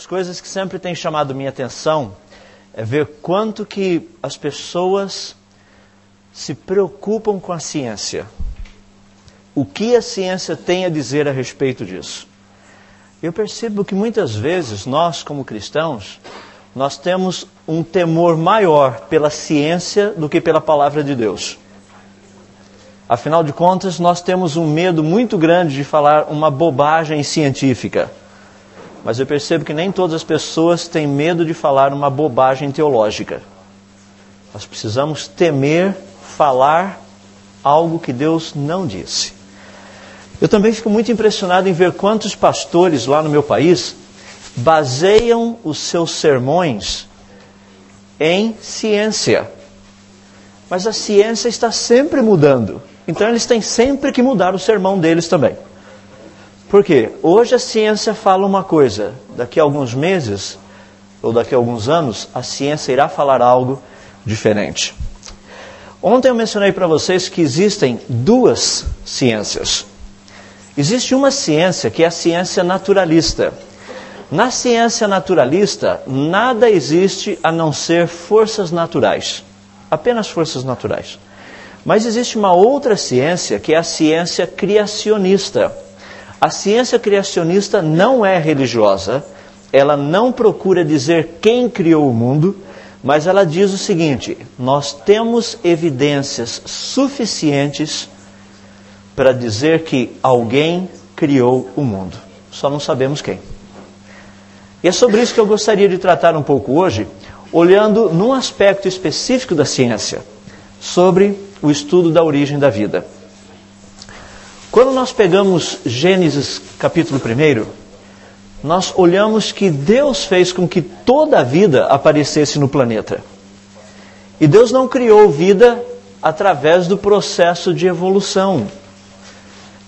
coisas que sempre tem chamado minha atenção é ver quanto que as pessoas se preocupam com a ciência. O que a ciência tem a dizer a respeito disso? Eu percebo que muitas vezes nós, como cristãos, nós temos um temor maior pela ciência do que pela palavra de Deus. Afinal de contas, nós temos um medo muito grande de falar uma bobagem científica. Mas eu percebo que nem todas as pessoas têm medo de falar uma bobagem teológica. Nós precisamos temer falar algo que Deus não disse. Eu também fico muito impressionado em ver quantos pastores lá no meu país baseiam os seus sermões em ciência. Mas a ciência está sempre mudando. Então eles têm sempre que mudar o sermão deles também. Por quê? Hoje a ciência fala uma coisa, daqui a alguns meses, ou daqui a alguns anos, a ciência irá falar algo diferente. Ontem eu mencionei para vocês que existem duas ciências. Existe uma ciência que é a ciência naturalista. Na ciência naturalista, nada existe a não ser forças naturais. Apenas forças naturais. Mas existe uma outra ciência que é a ciência criacionista. A ciência criacionista não é religiosa, ela não procura dizer quem criou o mundo, mas ela diz o seguinte: nós temos evidências suficientes para dizer que alguém criou o mundo. Só não sabemos quem. E é sobre isso que eu gostaria de tratar um pouco hoje, olhando num aspecto específico da ciência, sobre o estudo da origem da vida. Quando nós pegamos Gênesis capítulo 1, nós olhamos que Deus fez com que toda a vida aparecesse no planeta. E Deus não criou vida através do processo de evolução.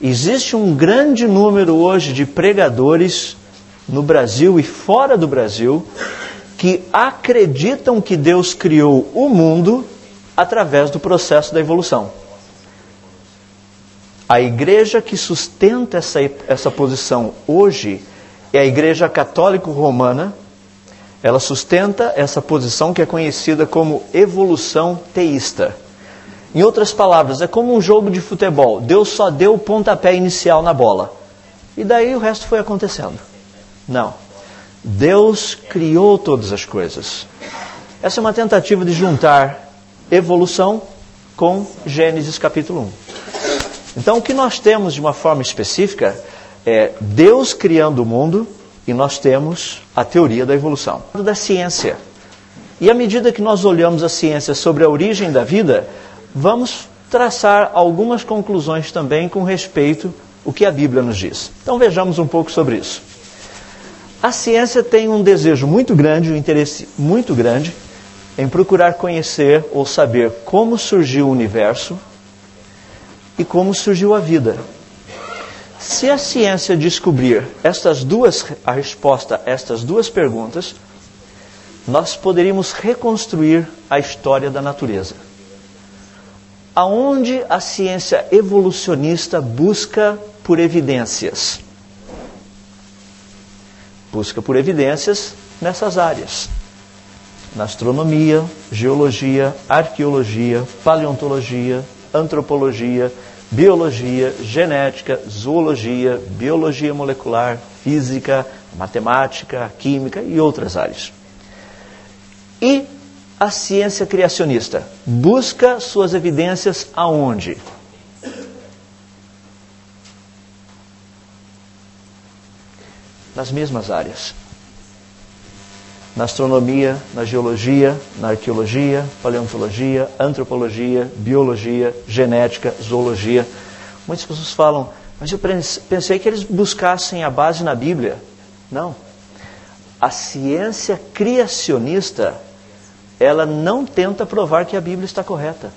Existe um grande número hoje de pregadores no Brasil e fora do Brasil que acreditam que Deus criou o mundo através do processo da evolução. A igreja que sustenta essa posição hoje é a Igreja Católica Romana. Ela sustenta essa posição que é conhecida como evolução teísta. Em outras palavras, é como um jogo de futebol. Deus só deu o pontapé inicial na bola. E daí o resto foi acontecendo. Não. Deus criou todas as coisas. Essa é uma tentativa de juntar evolução com Gênesis capítulo 1. Então o que nós temos de uma forma específica é Deus criando o mundo e nós temos a teoria da evolução, da ciência. E à medida que nós olhamos a ciência sobre a origem da vida, vamos traçar algumas conclusões também com respeito ao que a Bíblia nos diz. Então vejamos um pouco sobre isso. A ciência tem um desejo muito grande, um interesse muito grande em procurar conhecer ou saber como surgiu o universo e como surgiu a vida. Se a ciência descobrir a resposta a estas duas perguntas, nós poderíamos reconstruir a história da natureza. Aonde a ciência evolucionista busca por evidências? Busca por evidências nessas áreas. Na astronomia, geologia, arqueologia, paleontologia, antropologia, biologia, genética, zoologia, biologia molecular, física, matemática, química e outras áreas. E a ciência criacionista busca suas evidências aonde? Nas mesmas áreas. Na astronomia, na geologia, na arqueologia, paleontologia, antropologia, biologia, genética, zoologia. Muitas pessoas falam, mas eu pensei que eles buscassem a base na Bíblia. Não. A ciência criacionista, ela não tenta provar que a Bíblia está correta.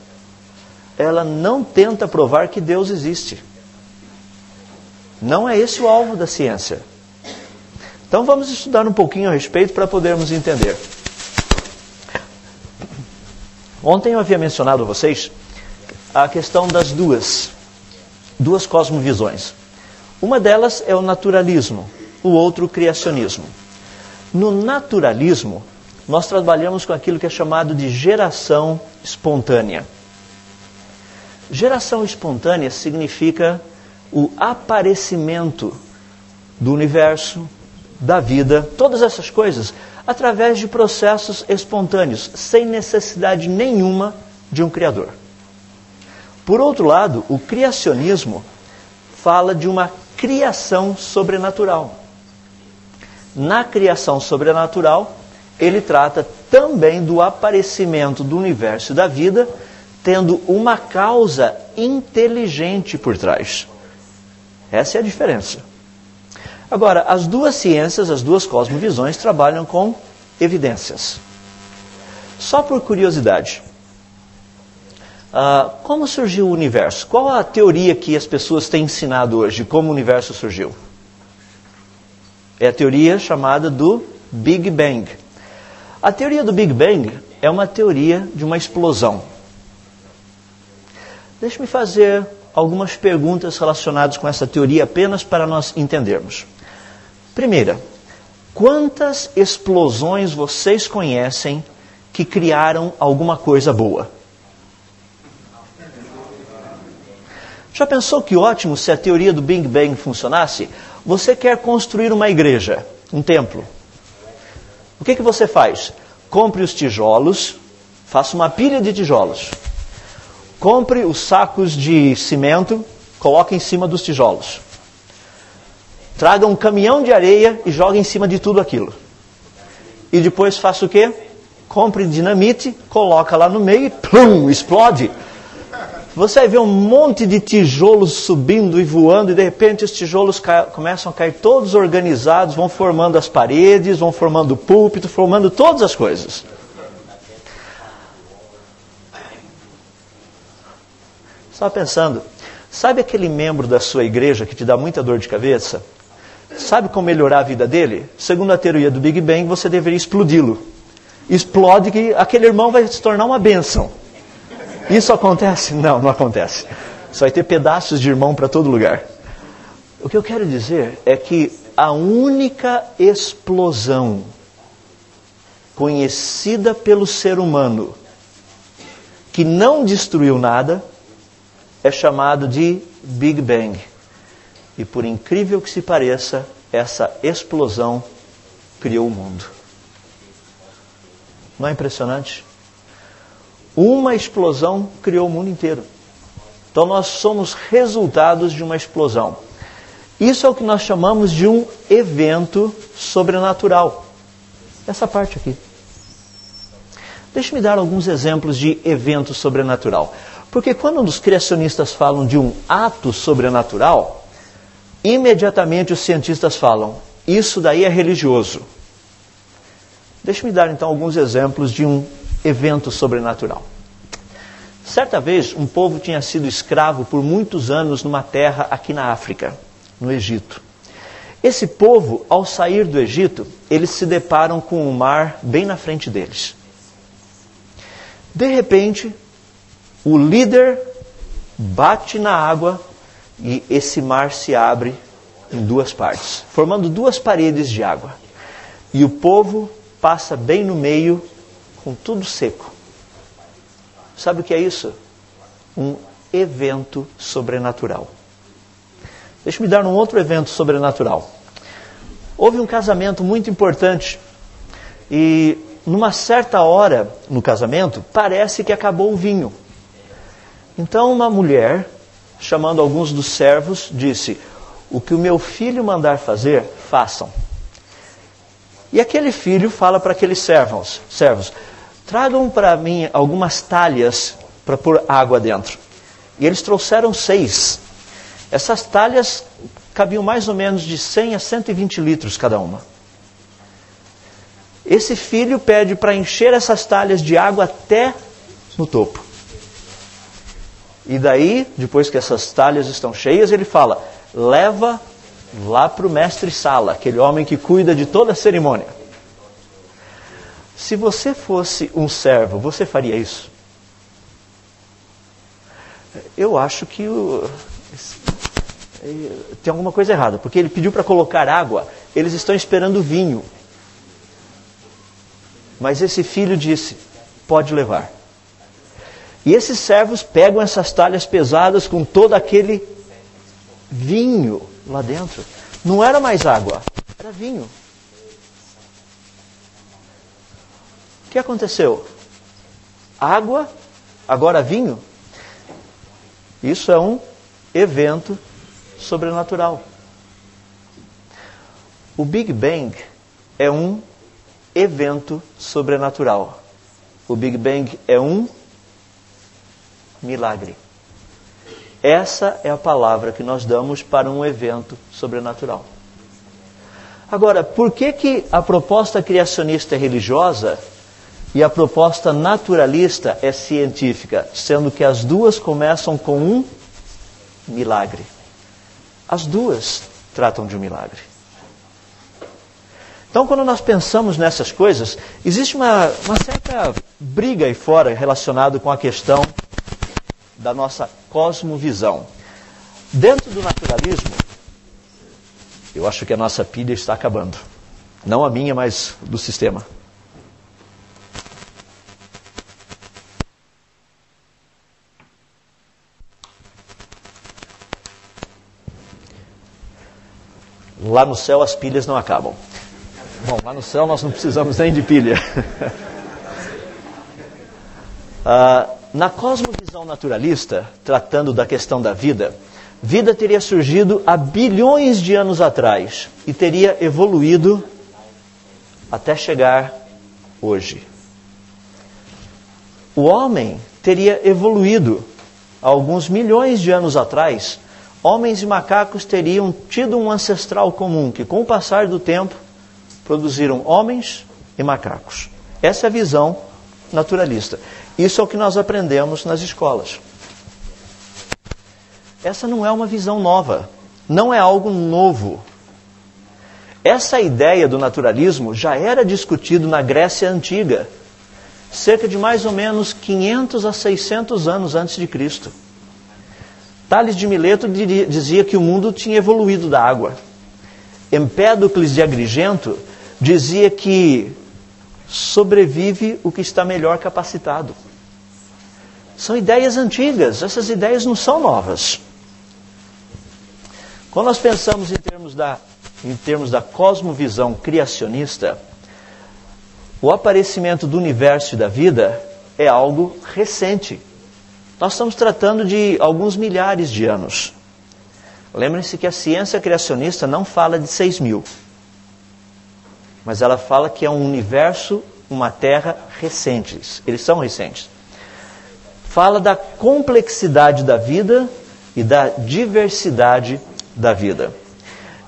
Ela não tenta provar que Deus existe. Não é esse o alvo da ciência. Então vamos estudar um pouquinho a respeito para podermos entender. Ontem eu havia mencionado a vocês a questão das duas cosmovisões. Uma delas é o naturalismo, o outro o criacionismo. No naturalismo, nós trabalhamos com aquilo que é chamado de geração espontânea. Geração espontânea significa o aparecimento do universo, da vida, todas essas coisas, através de processos espontâneos, sem necessidade nenhuma de um criador. Por outro lado, o criacionismo fala de uma criação sobrenatural. Na criação sobrenatural, ele trata também do aparecimento do universo e da vida, tendo uma causa inteligente por trás. Essa é a diferença. Agora, as duas ciências, as duas cosmovisões, trabalham com evidências. Só por curiosidade, como surgiu o universo? Qual a teoria que as pessoas têm ensinado hoje de como o universo surgiu? É a teoria chamada do Big Bang. A teoria do Big Bang é uma teoria de uma explosão. Deixe-me fazer algumas perguntas relacionadas com essa teoria apenas para nós entendermos. Primeira, quantas explosões vocês conhecem que criaram alguma coisa boa? Já pensou que ótimo se a teoria do Big Bang funcionasse? Você quer construir uma igreja, um templo. O que você faz? Compre os tijolos, faça uma pilha de tijolos. Compre os sacos de cimento, coloque em cima dos tijolos. Traga um caminhão de areia e jogue em cima de tudo aquilo. E depois faça o quê? Compre dinamite, coloca lá no meio e plum, explode. Você vai ver um monte de tijolos subindo e voando e de repente os tijolos começam a cair todos organizados, vão formando as paredes, vão formando o púlpito, formando todas as coisas. Estava pensando, sabe aquele membro da sua igreja que te dá muita dor de cabeça? Sabe como melhorar a vida dele? Segundo a teoria do Big Bang, você deveria explodi-lo. Explode que aquele irmão vai se tornar uma bênção. Isso acontece? Não, não acontece. Você vai ter pedaços de irmão para todo lugar. O que eu quero dizer é que a única explosão conhecida pelo ser humano que não destruiu nada é chamado de Big Bang. E por incrível que se pareça, essa explosão criou o mundo. Não é impressionante? Uma explosão criou o mundo inteiro. Então nós somos resultados de uma explosão. Isso é o que nós chamamos de um evento sobrenatural. Essa parte aqui. Deixe-me dar alguns exemplos de evento sobrenatural. Porque quando os criacionistas falam de um ato sobrenatural, imediatamente os cientistas falam, isso daí é religioso. Deixe-me dar então alguns exemplos de um evento sobrenatural. Certa vez, um povo tinha sido escravo por muitos anos numa terra aqui na África, no Egito. Esse povo, ao sair do Egito, eles se deparam com o mar bem na frente deles. De repente, o líder bate na água e esse mar se abre em duas partes, formando duas paredes de água. E o povo passa bem no meio, com tudo seco. Sabe o que é isso? Um evento sobrenatural. Deixa-me dar um outro evento sobrenatural. Houve um casamento muito importante e numa certa hora no casamento, parece que acabou o vinho. Então uma mulher, chamando alguns dos servos, disse, o que o meu filho mandar fazer, façam. E aquele filho fala para aqueles servos, tragam para mim algumas talhas para pôr água dentro. E eles trouxeram 6. Essas talhas cabiam mais ou menos de 100 a 120 litros cada uma. Esse filho pede para encher essas talhas de água até no topo. E daí, depois que essas talhas estão cheias, ele fala, leva lá para o mestre-sala, aquele homem que cuida de toda a cerimônia. Se você fosse um servo, você faria isso? Eu acho que tem alguma coisa errada, porque ele pediu para colocar água, eles estão esperando vinho. Mas esse filho disse, pode levar. E esses servos pegam essas talhas pesadas com todo aquele vinho lá dentro. Não era mais água, era vinho. O que aconteceu? Água, agora vinho? Isso é um evento sobrenatural. O Big Bang é um evento sobrenatural. O Big Bang é um milagre. Essa é a palavra que nós damos para um evento sobrenatural. Agora, por que a proposta criacionista é religiosa e a proposta naturalista é científica, sendo que as duas começam com um milagre? As duas tratam de um milagre. Então, quando nós pensamos nessas coisas, existe uma certa briga aí fora relacionada com a questão da nossa cosmovisão. Dentro do naturalismo, eu acho que a nossa pilha está acabando. Não a minha, mas do sistema. Lá no céu as pilhas não acabam. Bom, lá no céu nós não precisamos nem de pilha. Na cosmovisão naturalista, tratando da questão da vida, vida teria surgido há bilhões de anos atrás e teria evoluído até chegar hoje. O homem teria evoluído há alguns milhões de anos atrás. Homens e macacos teriam tido um ancestral comum que, com o passar do tempo, produziram homens e macacos. Essa é a visão naturalista. Isso é o que nós aprendemos nas escolas. Essa não é uma visão nova. Não é algo novo. Essa ideia do naturalismo já era discutido na Grécia Antiga, cerca de mais ou menos 500 a 600 anos antes de Cristo. Tales de Mileto dizia que o mundo tinha evoluído da água. Empédocles de Agrigento dizia que sobrevive o que está melhor capacitado. São ideias antigas, essas ideias não são novas. Quando nós pensamos em termos da cosmovisão criacionista, o aparecimento do universo e da vida é algo recente. Nós estamos tratando de alguns milhares de anos. Lembrem-se que a ciência criacionista não fala de 6.000. Mas ela fala que é um universo, uma terra recentes. Eles são recentes. Fala da complexidade da vida e da diversidade da vida.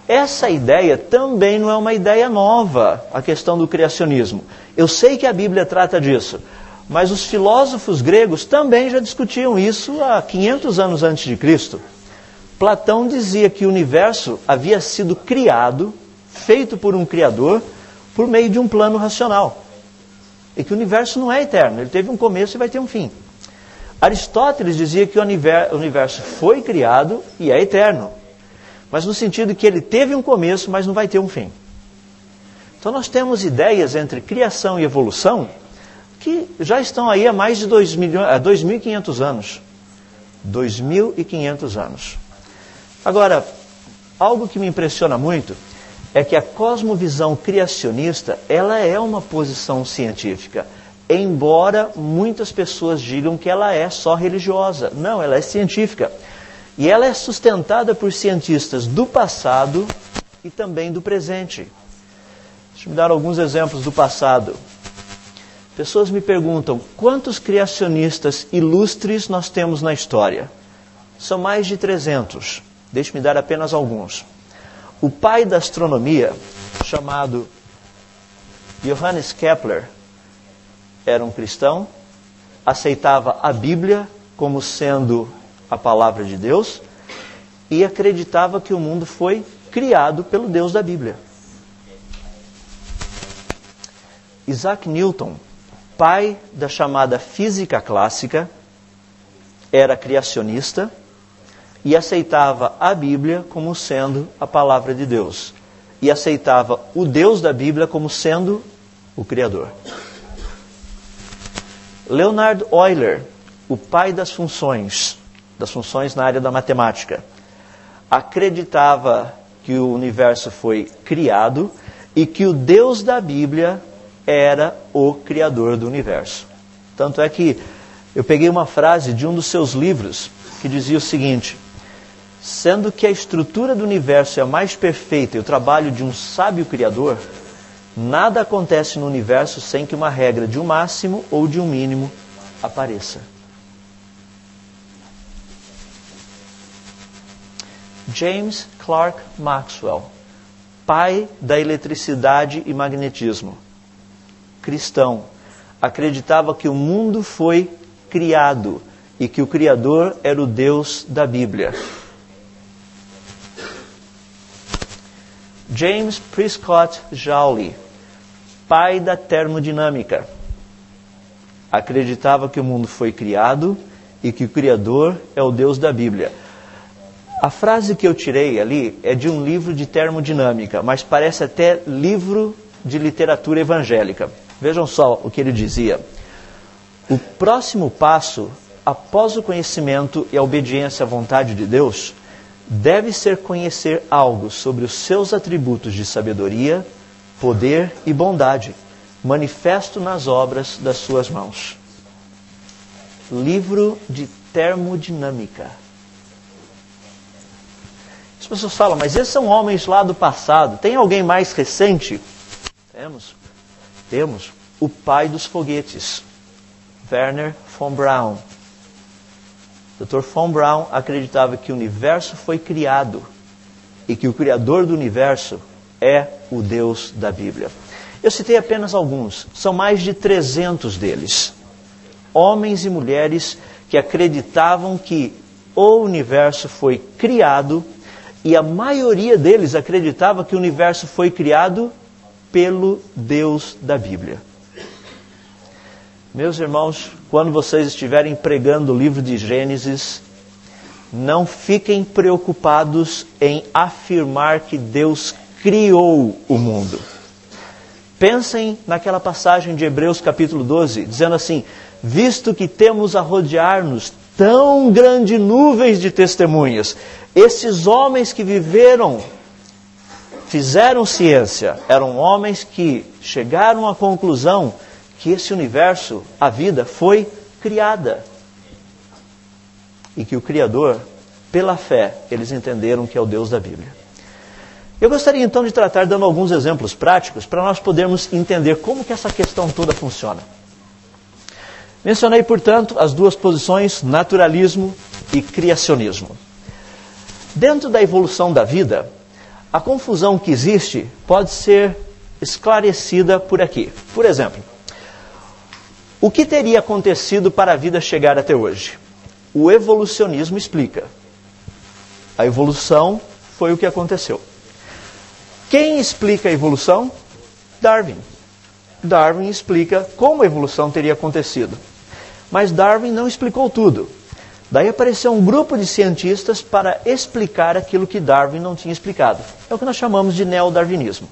Essa ideia também não é uma ideia nova, a questão do criacionismo. Eu sei que a Bíblia trata disso, mas os filósofos gregos também já discutiam isso há 500 anos antes de Cristo. Platão dizia que o universo havia sido criado, feito por um criador, por meio de um plano racional. E que o universo não é eterno, ele teve um começo e vai ter um fim. Aristóteles dizia que o universo foi criado e é eterno. Mas no sentido que ele teve um começo, mas não vai ter um fim. Então nós temos ideias entre criação e evolução que já estão aí há mais de 2.500 anos. 2.500 anos. Agora, algo que me impressiona muito é que a cosmovisão criacionista, ela é uma posição científica, embora muitas pessoas digam que ela é só religiosa. Não, ela é científica. E ela é sustentada por cientistas do passado e também do presente. Deixa eu me dar alguns exemplos do passado. Pessoas me perguntam, quantos criacionistas ilustres nós temos na história? São mais de 300. Deixe-me dar apenas alguns. O pai da astronomia, chamado Johannes Kepler, era um cristão, aceitava a Bíblia como sendo a palavra de Deus e acreditava que o mundo foi criado pelo Deus da Bíblia. Isaac Newton, pai da chamada física clássica, era criacionista e aceitava a Bíblia como sendo a palavra de Deus. E aceitava o Deus da Bíblia como sendo o Criador. Leonhard Euler, o pai das funções na área da matemática, acreditava que o universo foi criado e que o Deus da Bíblia era o criador do universo. Tanto é que eu peguei uma frase de um dos seus livros que dizia o seguinte: sendo que a estrutura do universo é a mais perfeita e o trabalho de um sábio criador, nada acontece no universo sem que uma regra de um máximo ou de um mínimo apareça. James Clerk Maxwell, pai da eletricidade e magnetismo, cristão, acreditava que o mundo foi criado e que o Criador era o Deus da Bíblia. James Prescott Joule, pai da termodinâmica, acreditava que o mundo foi criado e que o Criador é o Deus da Bíblia. A frase que eu tirei ali é de um livro de termodinâmica, mas parece até livro de literatura evangélica. Vejam só o que ele dizia. O próximo passo, após o conhecimento e a obediência à vontade de Deus, deve ser conhecer algo sobre os seus atributos de sabedoria, poder e bondade, manifesto nas obras das suas mãos. Livro de termodinâmica. As pessoas falam, mas esses são homens lá do passado. Tem alguém mais recente? Temos o pai dos foguetes, Wernher von Braun. Dr. von Braun acreditava que o universo foi criado e que o Criador do universo é o Deus da Bíblia. Eu citei apenas alguns, são mais de 300 deles. Homens e mulheres que acreditavam que o universo foi criado e a maioria deles acreditava que o universo foi criado pelo Deus da Bíblia. Meus irmãos, quando vocês estiverem pregando o livro de Gênesis, não fiquem preocupados em afirmar que Deus criou o mundo. Pensem naquela passagem de Hebreus capítulo 12, dizendo assim: visto que temos a rodear-nos tão grandes nuvens de testemunhas, esses homens que viveram, fizeram ciência, eram homens que chegaram à conclusão que esse universo, a vida, foi criada. E que o Criador, pela fé, eles entenderam que é o Deus da Bíblia. Eu gostaria então de tratar dando alguns exemplos práticos para nós podermos entender como que essa questão toda funciona. Mencionei, portanto, as duas posições, naturalismo e criacionismo. Dentro da evolução da vida, a confusão que existe pode ser esclarecida por aqui. Por exemplo, o que teria acontecido para a vida chegar até hoje? O evolucionismo explica. A evolução foi o que aconteceu. Quem explica a evolução? Darwin. Darwin explica como a evolução teria acontecido. Mas Darwin não explicou tudo. Daí apareceu um grupo de cientistas para explicar aquilo que Darwin não tinha explicado. É o que nós chamamos de neodarwinismo.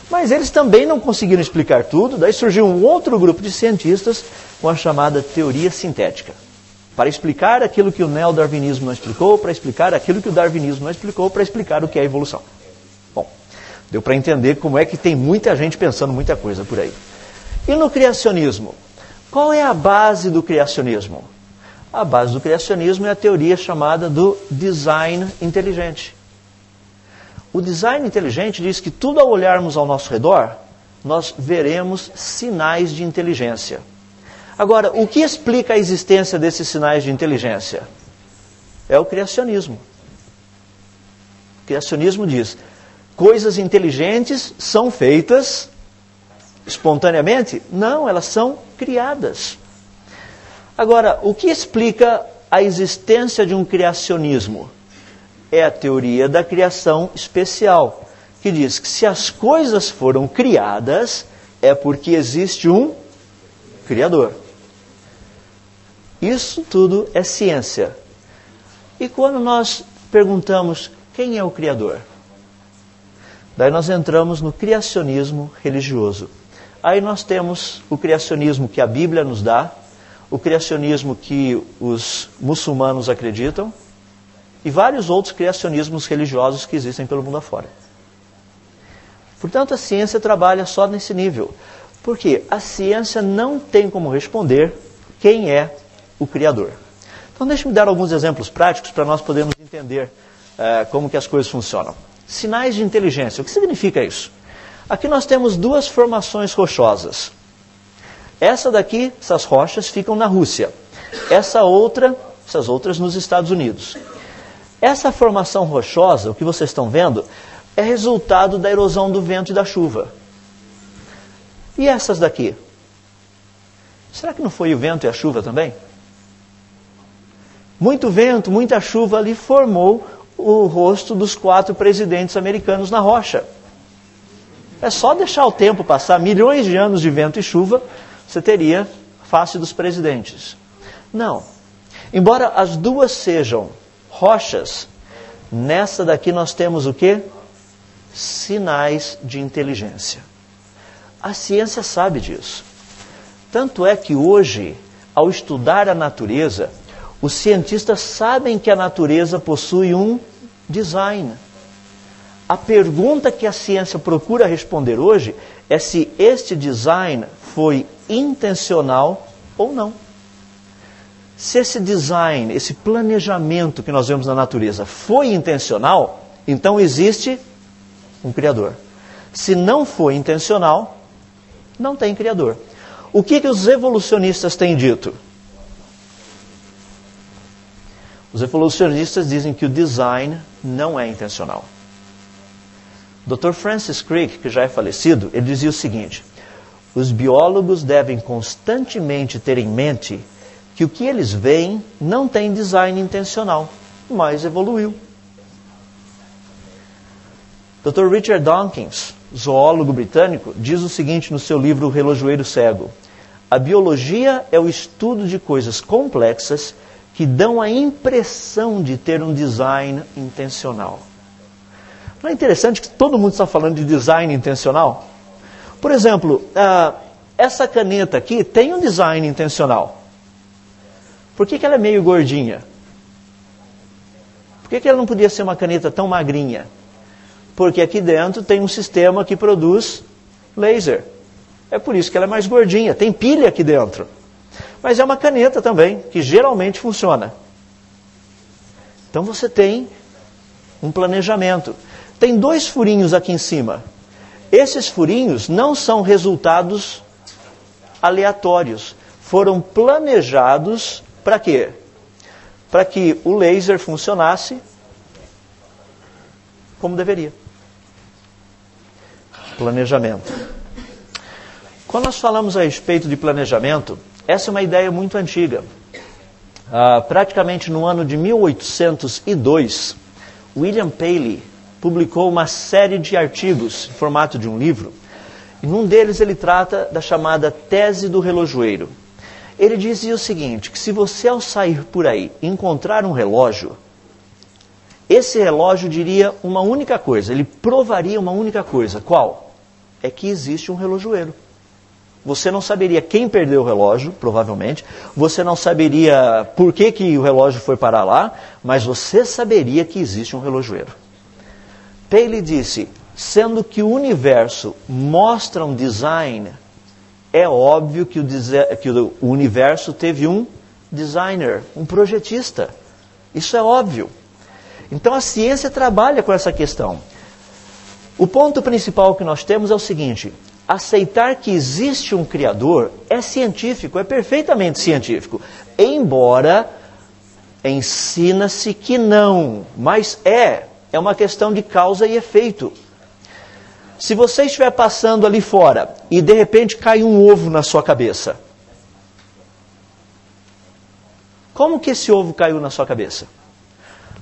Mas eles também não conseguiram explicar tudo, daí surgiu um outro grupo de cientistas com a chamada teoria sintética. Para explicar aquilo que o neodarwinismo não explicou, para explicar aquilo que o darwinismo não explicou, para explicar o que é a evolução. Bom, deu para entender como é que tem muita gente pensando muita coisa por aí. E no criacionismo? Qual é a base do criacionismo? A base do criacionismo é a teoria chamada do design inteligente. O design inteligente diz que tudo ao olharmos ao nosso redor, nós veremos sinais de inteligência. Agora, o que explica a existência desses sinais de inteligência? É o criacionismo. O criacionismo diz, coisas inteligentes são feitas espontaneamente? Não, elas são criadas. Agora, o que explica a existência de um criacionismo? É a teoria da criação especial, que diz que se as coisas foram criadas, é porque existe um Criador. Isso tudo é ciência. E quando nós perguntamos quem é o Criador? Daí nós entramos no criacionismo religioso. Aí nós temos o criacionismo que a Bíblia nos dá, o criacionismo que os muçulmanos acreditam e vários outros criacionismos religiosos que existem pelo mundo afora. Portanto, a ciência trabalha só nesse nível. Porque a ciência não tem como responder quem é o Criador. Então, deixe-me dar alguns exemplos práticos para nós podermos entender como que as coisas funcionam. Sinais de inteligência. O que significa isso? Aqui nós temos duas formações rochosas. Essa daqui, essas rochas, ficam na Rússia. Essas outras nos Estados Unidos. Essa formação rochosa, o que vocês estão vendo, é resultado da erosão do vento e da chuva. E essas daqui? Será que não foi o vento e a chuva também? Muito vento, muita chuva ali formou o rosto dos 4 presidentes americanos na rocha. É só deixar o tempo passar, milhões de anos de vento e chuva, você teria a face dos presidentes. Não. Embora as duas sejam rochas, nessa daqui nós temos o quê? Sinais de inteligência. A ciência sabe disso. Tanto é que hoje, ao estudar a natureza, os cientistas sabem que a natureza possui um design. A pergunta que a ciência procura responder hoje é se este design foi intencional ou não. Se esse design, esse planejamento que nós vemos na natureza foi intencional, então existe um Criador. Se não foi intencional, não tem Criador. O que os evolucionistas têm dito? Os evolucionistas dizem que o design não é intencional. Dr. Francis Crick, que já é falecido, ele dizia o seguinte: os biólogos devem constantemente ter em mente que o que eles veem não tem design intencional, mas evoluiu. Dr. Richard Dawkins, zoólogo britânico, diz o seguinte no seu livro O Relojoeiro Cego: a biologia é o estudo de coisas complexas que dão a impressão de ter um design intencional. Não é interessante que todo mundo está falando de design intencional? Por exemplo, essa caneta aqui tem um design intencional. Por que ela é meio gordinha? Por que ela não podia ser uma caneta tão magrinha? Porque aqui dentro tem um sistema que produz laser. É por isso que ela é mais gordinha. Tem pilha aqui dentro. Mas é uma caneta também, que geralmente funciona. Então você tem um planejamento. Tem 2 furinhos aqui em cima. Esses furinhos não são resultados aleatórios. Foram planejados para quê? Para que o laser funcionasse como deveria. Planejamento. Quando nós falamos a respeito de planejamento, essa é uma ideia muito antiga. Praticamente no ano de 1802, William Paley publicou uma série de artigos em formato de um livro. E num deles ele trata da chamada tese do relojoeiro. Ele dizia o seguinte, que se você ao sair por aí encontrar um relógio, esse relógio diria uma única coisa, ele provaria uma única coisa. Qual? É que existe um relojoeiro. Você não saberia quem perdeu o relógio, provavelmente. Você não saberia por que o relógio foi parar lá, mas você saberia que existe um relojoeiro. Paley disse, sendo que o universo mostra um design, é óbvio que o universo teve um designer, um projetista. Isso é óbvio. Então a ciência trabalha com essa questão. O ponto principal que nós temos é o seguinte: aceitar que existe um Criador é científico, é perfeitamente científico. Embora ensina-se que não, mas é uma questão de causa e efeito. Se você estiver passando ali fora e de repente cai um ovo na sua cabeça, como que esse ovo caiu na sua cabeça?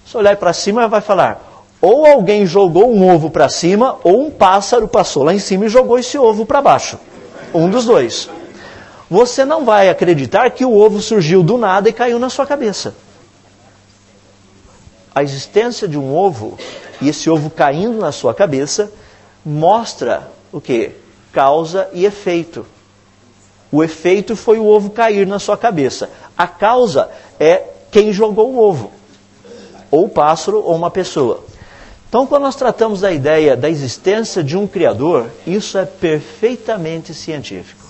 Se olhar para cima, vai falar, ou alguém jogou um ovo para cima, ou um pássaro passou lá em cima e jogou esse ovo para baixo. Um dos dois. Você não vai acreditar que o ovo surgiu do nada e caiu na sua cabeça. A existência de um ovo, e esse ovo caindo na sua cabeça, mostra o quê? Causa e efeito. O efeito foi o ovo cair na sua cabeça. A causa é quem jogou o ovo. Ou o pássaro ou uma pessoa. Então, quando nós tratamos da ideia da existência de um Criador, isso é perfeitamente científico.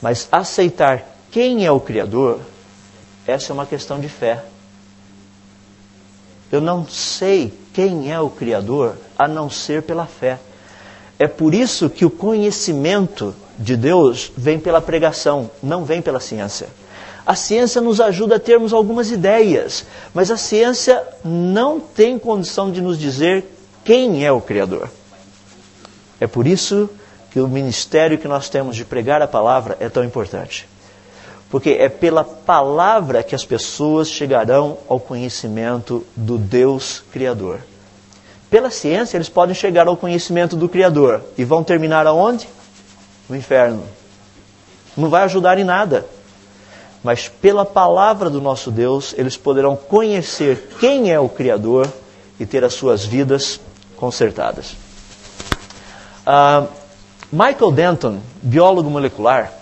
Mas aceitar quem é o Criador, essa é uma questão de fé. Eu não sei quem é o Criador, a não ser pela fé. É por isso que o conhecimento de Deus vem pela pregação, não vem pela ciência. A ciência nos ajuda a termos algumas ideias, mas a ciência não tem condição de nos dizer quem é o Criador. É por isso que o ministério que nós temos de pregar a palavra é tão importante. Porque é pela palavra que as pessoas chegarão ao conhecimento do Deus Criador. Pela ciência, eles podem chegar ao conhecimento do Criador. E vão terminar aonde? No inferno. Não vai ajudar em nada. Mas pela palavra do nosso Deus, eles poderão conhecer quem é o Criador e ter as suas vidas consertadas. Michael Denton, biólogo molecular,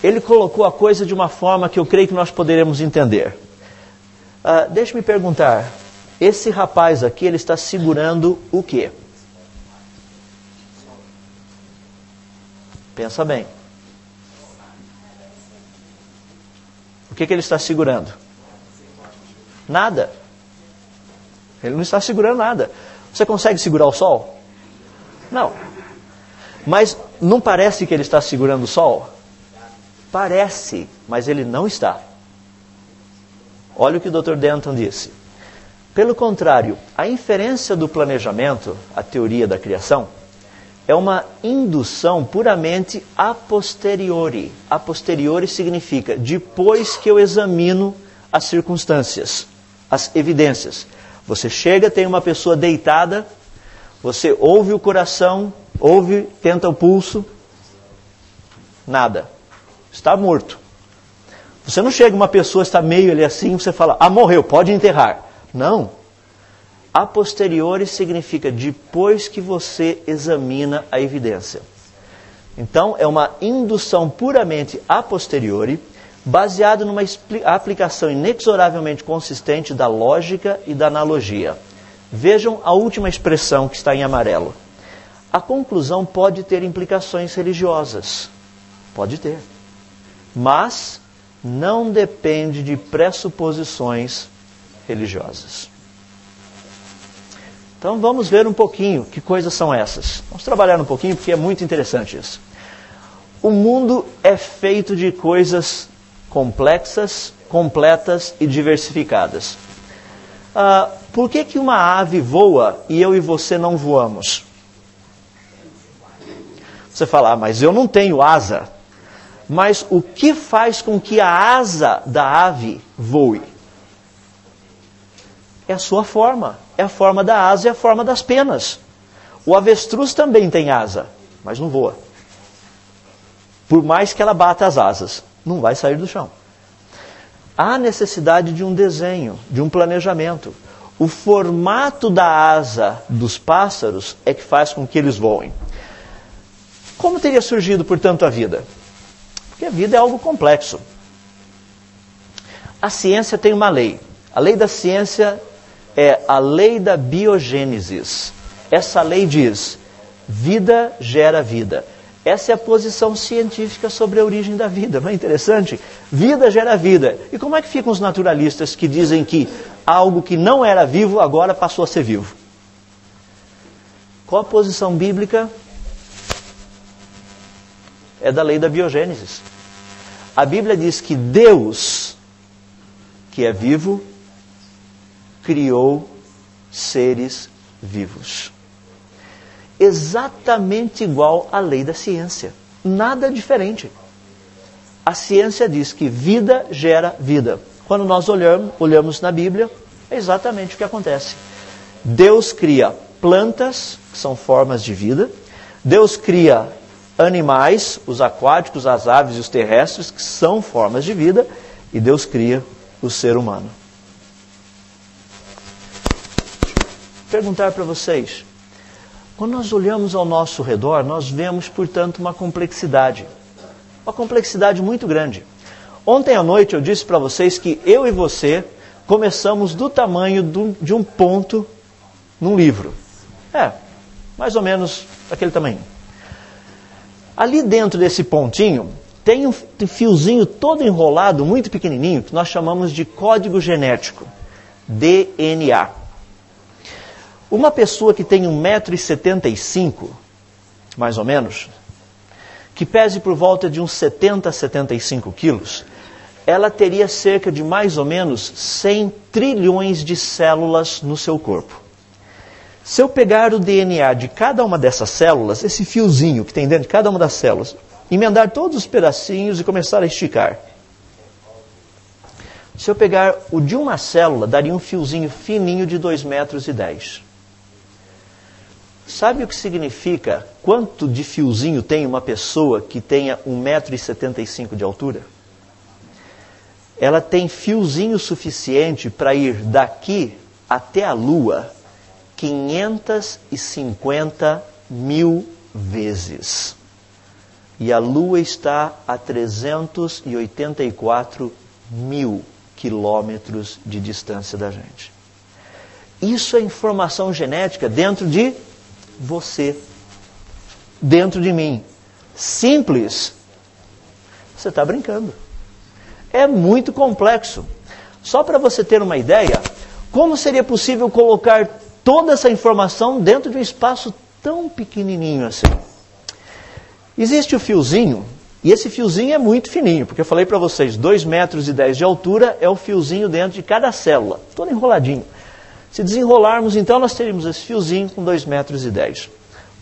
ele colocou a coisa de uma forma que eu creio que nós poderemos entender. Deixe-me perguntar, esse rapaz aqui, ele está segurando o quê? Pensa bem. O que ele está segurando? Nada. Ele não está segurando nada. Você consegue segurar o sol? Não. Mas não parece que ele está segurando o sol? Parece, mas ele não está. Olha o que o Dr. Denton disse. Pelo contrário, a inferência do planejamento, a teoria da criação, é uma indução puramente a posteriori. A posteriori significa depois que eu examino as circunstâncias, as evidências. Você chega, tem uma pessoa deitada, você ouve o coração, tenta o pulso, nada. Está morto. Você não chega, uma pessoa está meio ali assim, você fala, morreu, pode enterrar. Não. A posteriori significa depois que você examina a evidência. Então, é uma indução puramente a posteriori, baseada numa aplicação inexoravelmente consistente da lógica e da analogia. Vejam a última expressão que está em amarelo. A conclusão pode ter implicações religiosas. Pode ter. Mas não depende de pressuposições religiosas. Então vamos ver um pouquinho que coisas são essas. Vamos trabalhar um pouquinho porque é muito interessante isso. O mundo é feito de coisas complexas, completas e diversificadas. Por que uma ave voa e eu e você não voamos? Você fala, mas eu não tenho asa. Mas o que faz com que a asa da ave voe? É a sua forma. É a forma da asa e a forma das penas. O avestruz também tem asa, mas não voa. Por mais que ela bata as asas, não vai sair do chão. Há necessidade de um desenho, de um planejamento. O formato da asa dos pássaros é que faz com que eles voem. Como teria surgido, portanto, a vida? Porque a vida é algo complexo. A ciência tem uma lei. A lei da ciência é a lei da biogênesis. Essa lei diz, vida gera vida. Essa é a posição científica sobre a origem da vida. Não é interessante? Vida gera vida. E como é que ficam os naturalistas que dizem que algo que não era vivo agora passou a ser vivo? Qual a posição bíblica? É da lei da biogênesis. A Bíblia diz que Deus, que é vivo, criou seres vivos. Exatamente igual à lei da ciência. Nada diferente. A ciência diz que vida gera vida. Quando nós olhamos na Bíblia, é exatamente o que acontece. Deus cria plantas, que são formas de vida. Deus cria animais, os aquáticos, as aves e os terrestres, que são formas de vida. E Deus cria o ser humano. Perguntar para vocês, quando nós olhamos ao nosso redor, nós vemos, portanto, uma complexidade. Uma complexidade muito grande. Ontem à noite eu disse para vocês que eu e você começamos do tamanho de um ponto num livro. Mais ou menos daquele tamanho. Ali dentro desse pontinho tem um fiozinho todo enrolado, muito pequenininho, que nós chamamos de código genético, DNA. Uma pessoa que tem 1,75 m, mais ou menos, que pese por volta de uns 70 a 75 quilos, ela teria cerca de mais ou menos 100 trilhões de células no seu corpo. Se eu pegar o DNA de cada uma dessas células, esse fiozinho que tem dentro de cada uma das células, emendar todos os pedacinhos e começar a esticar. Se eu pegar o de uma célula, daria um fiozinho fininho de 2,10 metros. Sabe o que significa quanto de fiozinho tem uma pessoa que tenha 1,75 m de altura? Ela tem fiozinho suficiente para ir daqui até a Lua 550 mil vezes. E a Lua está a 384 mil quilômetros de distância da gente. Isso é informação genética dentro de você, dentro de mim. Simples. Você está brincando. É muito complexo. Só para você ter uma ideia, como seria possível colocar toda essa informação dentro de um espaço tão pequenininho assim? Existe o fiozinho, e esse fiozinho é muito fininho, porque eu falei para vocês, 2,10 metros de altura é o fiozinho dentro de cada célula, todo enroladinho. Se desenrolarmos, então, nós teríamos esse fiozinho com 2,10 metros.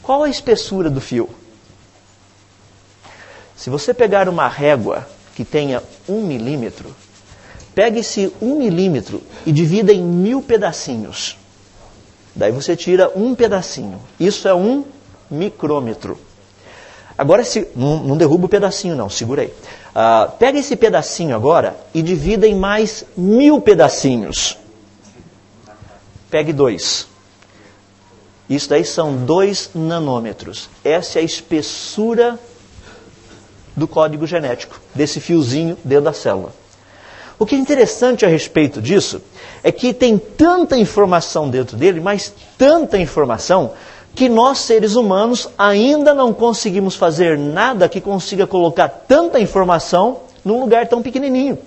Qual a espessura do fio? Se você pegar uma régua que tenha 1 milímetro, pegue esse 1 milímetro e divida em 1000 pedacinhos. Daí você tira um pedacinho. Isso é 1 micrômetro. Agora, não derruba o pedacinho não, segurei. Pega esse pedacinho agora e divida em mais 1000 pedacinhos. Pegue 2. Isso daí são 2 nanômetros. Essa é a espessura do código genético, desse fiozinho dentro da célula. O que é interessante a respeito disso é que tem tanta informação dentro dele, mas tanta informação, que nós, seres humanos, ainda não conseguimos fazer nada que consiga colocar tanta informação num lugar tão pequenininho.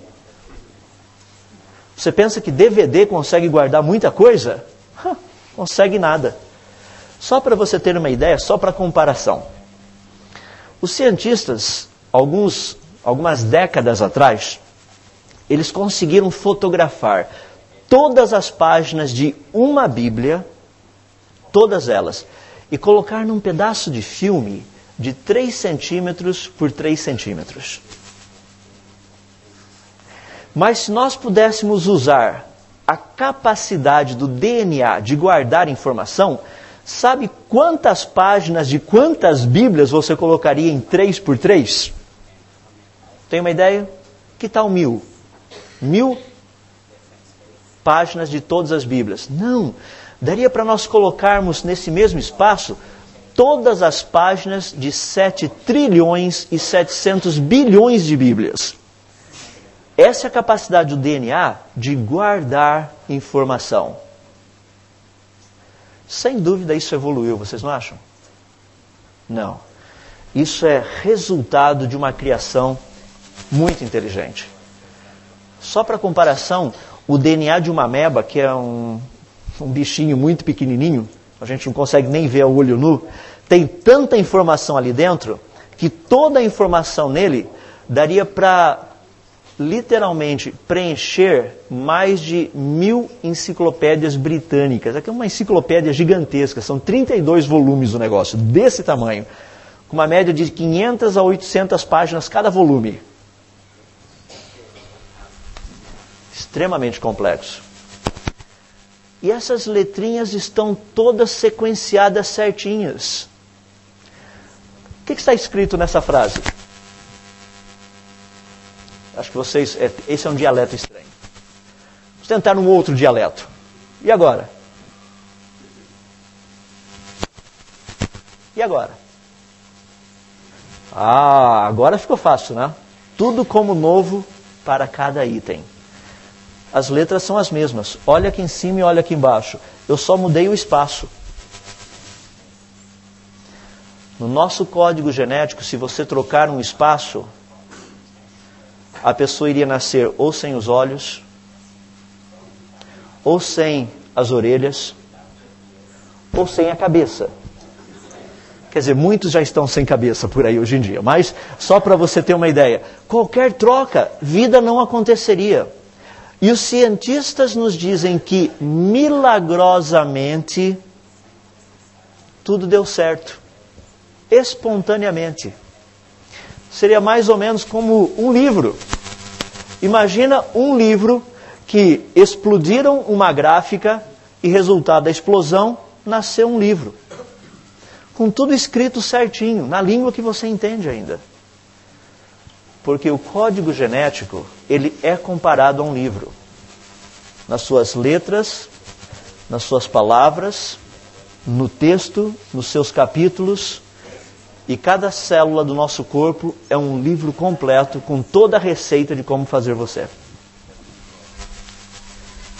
Você pensa que DVD consegue guardar muita coisa? Consegue nada. Só para você ter uma ideia, só para comparação. Os cientistas, algumas décadas atrás, eles conseguiram fotografar todas as páginas de uma Bíblia, todas elas, e colocar num pedaço de filme de 3 centímetros por 3 centímetros. Mas se nós pudéssemos usar a capacidade do DNA de guardar informação, sabe quantas páginas de quantas Bíblias você colocaria em 3 por 3? Tem uma ideia? Que tal 1000? 1000 páginas de todas as Bíblias. Não, daria para nós colocarmos nesse mesmo espaço todas as páginas de 7 trilhões e 700 bilhões de Bíblias. Essa é a capacidade do DNA de guardar informação. Sem dúvida isso evoluiu, vocês não acham? Não. Isso é resultado de uma criação muito inteligente. Só para comparação, o DNA de uma ameba, que é um bichinho muito pequenininho, a gente não consegue nem ver a olho nu, tem tanta informação ali dentro, que toda a informação nele daria para, literalmente, preencher mais de 1000 enciclopédias britânicas. Aqui é uma enciclopédia gigantesca, são 32 volumes o negócio, desse tamanho, com uma média de 500 a 800 páginas cada volume. Extremamente complexo. E essas letrinhas estão todas sequenciadas certinhas. O que está escrito nessa frase? Acho que vocês... Esse é um dialeto estranho. Vamos tentar um outro dialeto. E agora? E agora? Ah, agora ficou fácil, né? Tudo como novo para cada item. As letras são as mesmas. Olha aqui em cima e olha aqui embaixo. Eu só mudei o espaço. No nosso código genético, se você trocar um espaço, a pessoa iria nascer ou sem os olhos, ou sem as orelhas, ou sem a cabeça. Quer dizer, muitos já estão sem cabeça por aí hoje em dia, mas só para você ter uma ideia, qualquer troca, vida não aconteceria. E os cientistas nos dizem que, milagrosamente, tudo deu certo, espontaneamente. Seria mais ou menos como um livro. Imagina um livro que explodiram uma gráfica e, resultado da explosão, nasceu um livro. Com tudo escrito certinho, na língua que você entende ainda. Porque o código genético, ele é comparado a um livro. Nas suas letras, nas suas palavras, no texto, nos seus capítulos. E cada célula do nosso corpo é um livro completo com toda a receita de como fazer você.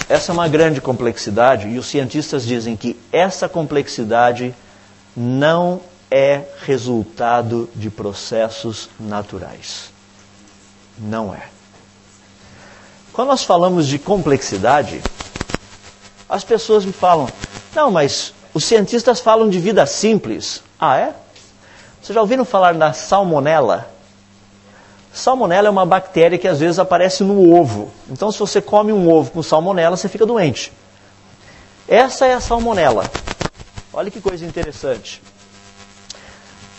Essa é uma grande complexidade e os cientistas dizem que essa complexidade não é resultado de processos naturais. Não é. Quando nós falamos de complexidade, as pessoas me falam, não, mas os cientistas falam de vida simples. Ah, é? Vocês já ouviram falar da salmonela? Salmonela é uma bactéria que às vezes aparece no ovo. Então, se você come um ovo com salmonela, você fica doente. Essa é a salmonela. Olha que coisa interessante.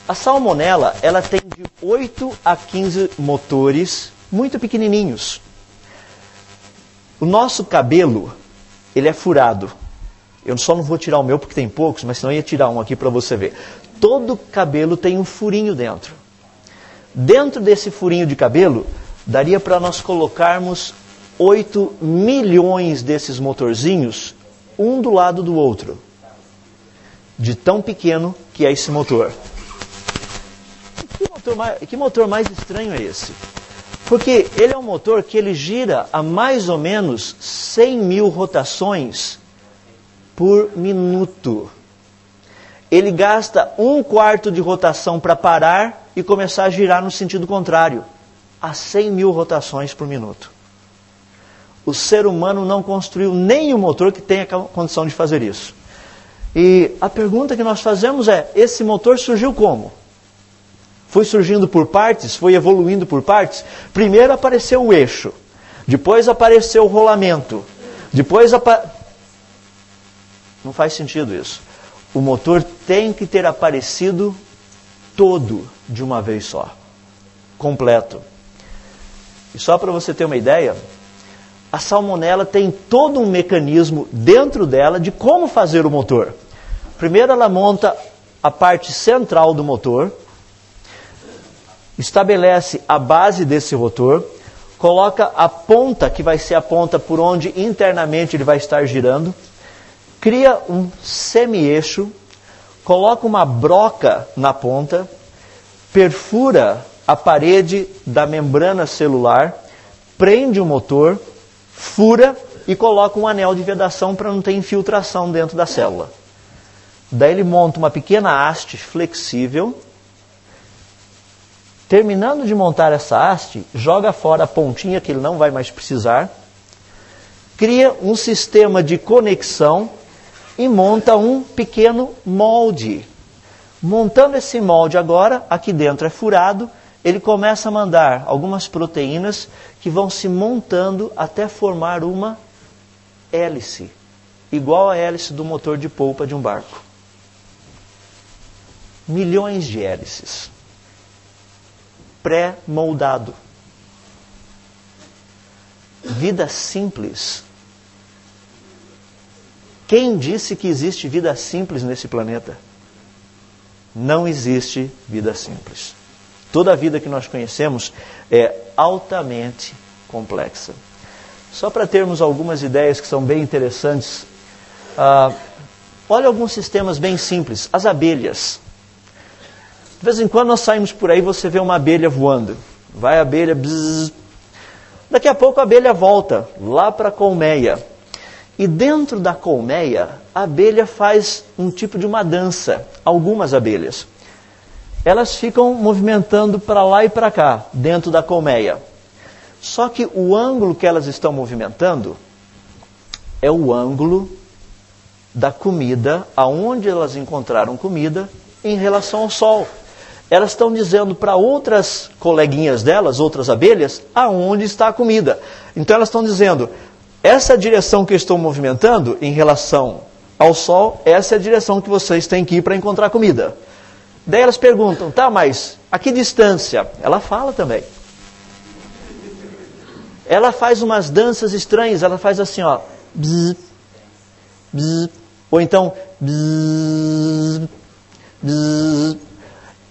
A salmonela, ela tem de 8 a 15 motores muito pequenininhos. O nosso cabelo, ele é furado. Eu só não vou tirar o meu porque tem poucos, mas senão eu ia tirar um aqui para você ver. Todo cabelo tem um furinho dentro. Dentro desse furinho de cabelo, daria para nós colocarmos 8 milhões desses motorzinhos, um do lado do outro. De tão pequeno que é esse motor. Que motor mais estranho é esse? Porque ele é um motor que ele gira a mais ou menos 100 mil rotações por minuto. Ele gasta 1/4 de rotação para parar e começar a girar no sentido contrário, a 100 mil rotações por minuto. O ser humano não construiu nenhum motor que tenha condição de fazer isso. E a pergunta que nós fazemos é, esse motor surgiu como? Foi surgindo por partes? Foi evoluindo por partes? Primeiro apareceu o eixo, depois apareceu o rolamento, depois Não faz sentido isso. O motor tem que ter aparecido todo de uma vez só, completo. E só para você ter uma ideia, a salmonela tem todo um mecanismo dentro dela de como fazer o motor. Primeiro ela monta a parte central do motor, estabelece a base desse rotor, coloca a ponta, que vai ser a ponta por onde internamente ele vai estar girando, cria um semi-eixo, coloca uma broca na ponta, perfura a parede da membrana celular, prende o motor, fura e coloca um anel de vedação para não ter infiltração dentro da célula. Daí ele monta uma pequena haste flexível. Terminando de montar essa haste, joga fora a pontinha que ele não vai mais precisar, cria um sistema de conexão e monta um pequeno molde. Montando esse molde agora, aqui dentro é furado, ele começa a mandar algumas proteínas que vão se montando até formar uma hélice, igual a hélice do motor de polpa de um barco. Milhões de hélices. Pré-moldado. Vida simples. Quem disse que existe vida simples nesse planeta? Não existe vida simples. Toda a vida que nós conhecemos é altamente complexa. Só para termos algumas ideias que são bem interessantes, olha alguns sistemas bem simples. As abelhas. De vez em quando nós saímos por aí e você vê uma abelha voando. Vai a abelha, bzzz. Daqui a pouco a abelha volta lá para a colmeia. E dentro da colmeia, a abelha faz um tipo de uma dança. Algumas abelhas. Elas ficam movimentando para lá e para cá, dentro da colmeia. Só que o ângulo que elas estão movimentando é o ângulo da comida, aonde elas encontraram comida, em relação ao sol. Elas estão dizendo para outras coleguinhas delas, outras abelhas, aonde está a comida. Então elas estão dizendo, essa é a direção que eu estou movimentando em relação ao sol, essa é a direção que vocês têm que ir para encontrar comida. Daí elas perguntam, tá, mas a que distância? Ela fala também. Ela faz umas danças estranhas, ela faz assim, ó, bzz, bzz, ou então, bzz, bzz.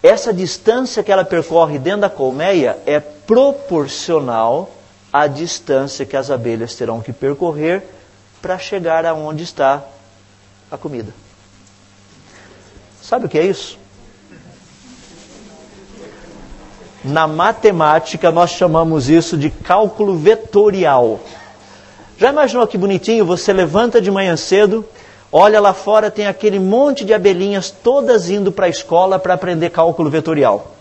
Essa distância que ela percorre dentro da colmeia é proporcional à distância que as abelhas terão que percorrer para chegar aonde está a comida. Sabe o que é isso? Na matemática nós chamamos isso de cálculo vetorial. Já imaginou que bonitinho? Você levanta de manhã cedo, olha lá fora, tem aquele monte de abelhinhas todas indo para a escola para aprender cálculo vetorial.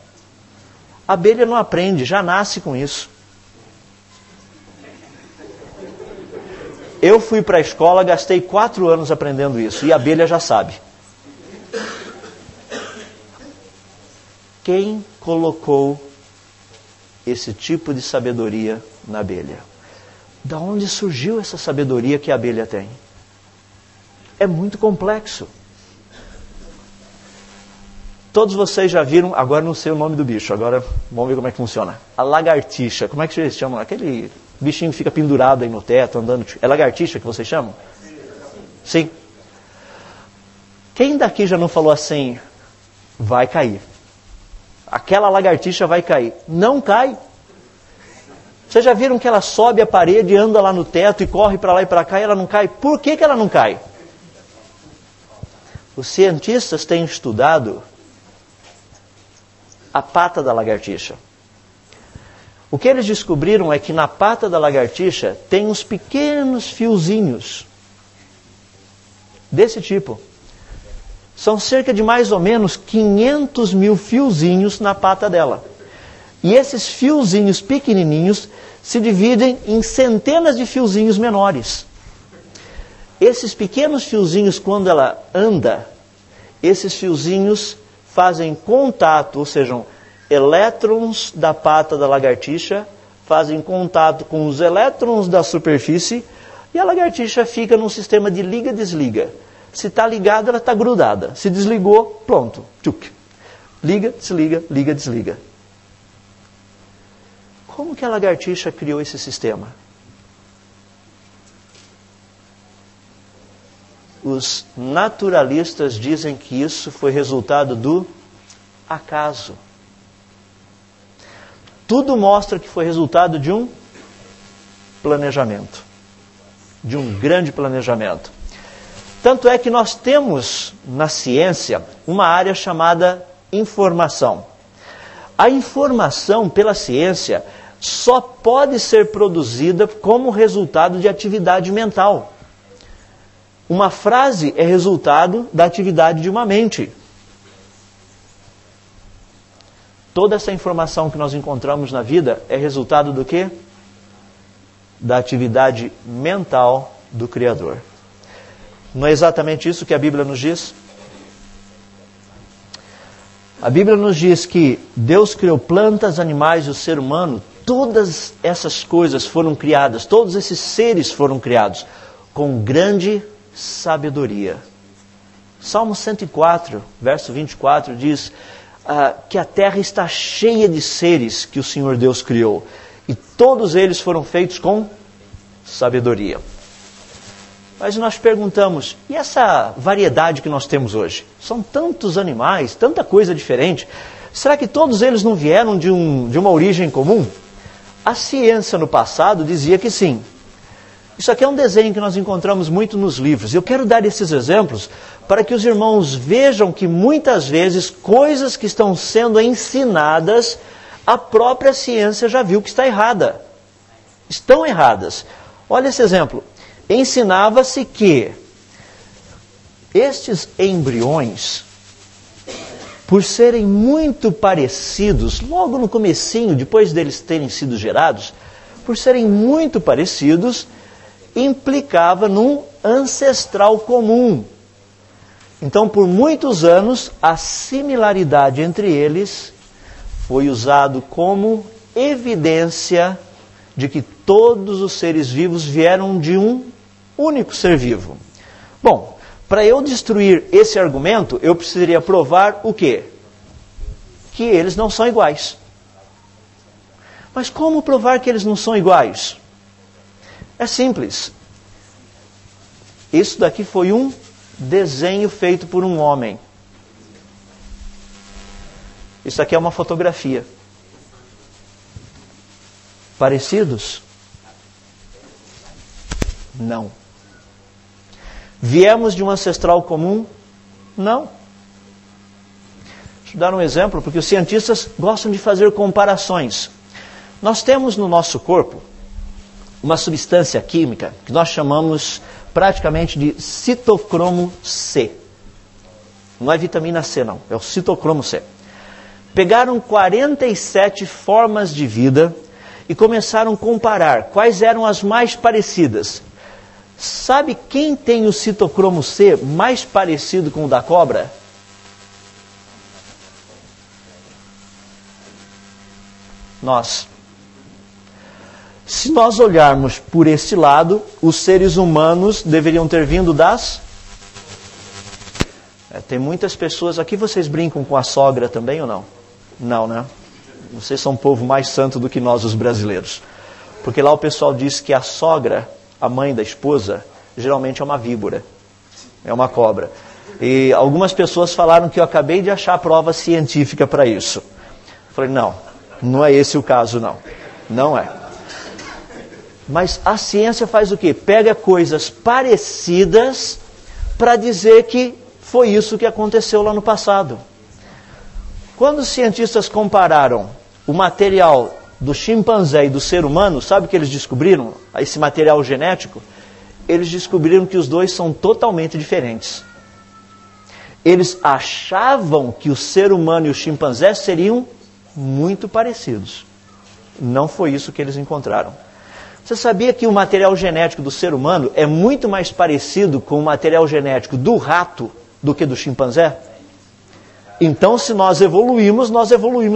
A abelha não aprende, já nasce com isso. Eu fui para a escola, gastei 4 anos aprendendo isso, e a abelha já sabe. Quem colocou esse tipo de sabedoria na abelha? Da onde surgiu essa sabedoria que a abelha tem? É muito complexo. Todos vocês já viram, agora não sei o nome do bicho, agora vamos ver como é que funciona. A lagartixa, como é que vocês chamam? Aquele bichinho que fica pendurado aí no teto, andando. É lagartixa que vocês chamam? Sim. Quem daqui já não falou assim, vai cair? Aquela lagartixa vai cair. Não cai. Vocês já viram que ela sobe a parede, anda lá no teto e corre para lá e para cá e ela não cai? Por que ela não cai? Os cientistas têm estudado a pata da lagartixa. O que eles descobriram é que na pata da lagartixa tem uns pequenos fiozinhos desse tipo. São cerca de mais ou menos 500 mil fiozinhos na pata dela. E esses fiozinhos pequenininhos se dividem em centenas de fiozinhos menores. Esses pequenos fiozinhos, quando ela anda, esses fiozinhos fazem contato, ou seja, elétrons da pata da lagartixa fazem contato com os elétrons da superfície e a lagartixa fica num sistema de liga-desliga. Se está ligada, ela está grudada. Se desligou, pronto. Tchuc. Liga, desliga, liga, desliga. Como que a lagartixa criou esse sistema? Os naturalistas dizem que isso foi resultado do acaso. Tudo mostra que foi resultado de um planejamento. De um grande planejamento. Tanto é que nós temos na ciência uma área chamada informação. A informação pela ciência só pode ser produzida como resultado de atividade mental. Uma frase é resultado da atividade de uma mente. Toda essa informação que nós encontramos na vida é resultado do quê? Da atividade mental do Criador. Não é exatamente isso que a Bíblia nos diz? A Bíblia nos diz que Deus criou plantas, animais e o ser humano. Todas essas coisas foram criadas, todos esses seres foram criados com grande sabedoria. Salmo 104, verso 24 diz que a terra está cheia de seres que o Senhor Deus criou. E todos eles foram feitos com sabedoria. Mas nós perguntamos, e essa variedade que nós temos hoje? São tantos animais, tanta coisa diferente. Será que todos eles não vieram de uma origem comum? A ciência no passado dizia que sim. Isso aqui é um desenho que nós encontramos muito nos livros. Eu quero dar esses exemplos para que os irmãos vejam que muitas vezes coisas que estão sendo ensinadas, a própria ciência já viu que está errada. Estão erradas. Olha esse exemplo. Ensinava-se que estes embriões, por serem muito parecidos, logo no comecinho, depois deles terem sido gerados, por serem muito parecidos, implicava num ancestral comum. Então, por muitos anos, a similaridade entre eles foi usado como evidência de que todos os seres vivos vieram de um único ser vivo. Bom, para eu destruir esse argumento, eu precisaria provar o quê? Que eles não são iguais. Mas como provar que eles não são iguais? É simples. Isso daqui foi um desenho feito por um homem. Isso aqui é uma fotografia. Parecidos? Não. Viemos de um ancestral comum? Não. Deixa eu dar um exemplo, porque os cientistas gostam de fazer comparações. Nós temos no nosso corpo uma substância química que nós chamamos praticamente de citocromo C. Não é vitamina C, não. É o citocromo C. Pegaram 47 formas de vida e começaram a comparar quais eram as mais parecidas. Sabe quem tem o citocromo C mais parecido com o da cobra? Nós. Se nós olharmos por este lado, os seres humanos deveriam ter vindo das... tem muitas pessoas aqui, vocês brincam com a sogra também ou não? Não, né? Vocês são um povo mais santo do que nós, os brasileiros. Porque lá o pessoal diz que a sogra, a mãe da esposa, geralmente é uma víbora, é uma cobra. E algumas pessoas falaram que eu acabei de achar prova científica para isso. Eu falei, não é esse o caso, não. Não é. Mas a ciência faz o quê? Pega coisas parecidas para dizer que foi isso que aconteceu lá no passado. Quando os cientistas compararam o material do chimpanzé e do ser humano, sabe o que eles descobriram? Esse material genético? Eles descobriram que os dois são totalmente diferentes. Eles achavam que o ser humano e o chimpanzé seriam muito parecidos. Não foi isso que eles encontraram. Você sabia que o material genético do ser humano é muito mais parecido com o material genético do rato do que do chimpanzé? Então, se nós evoluímos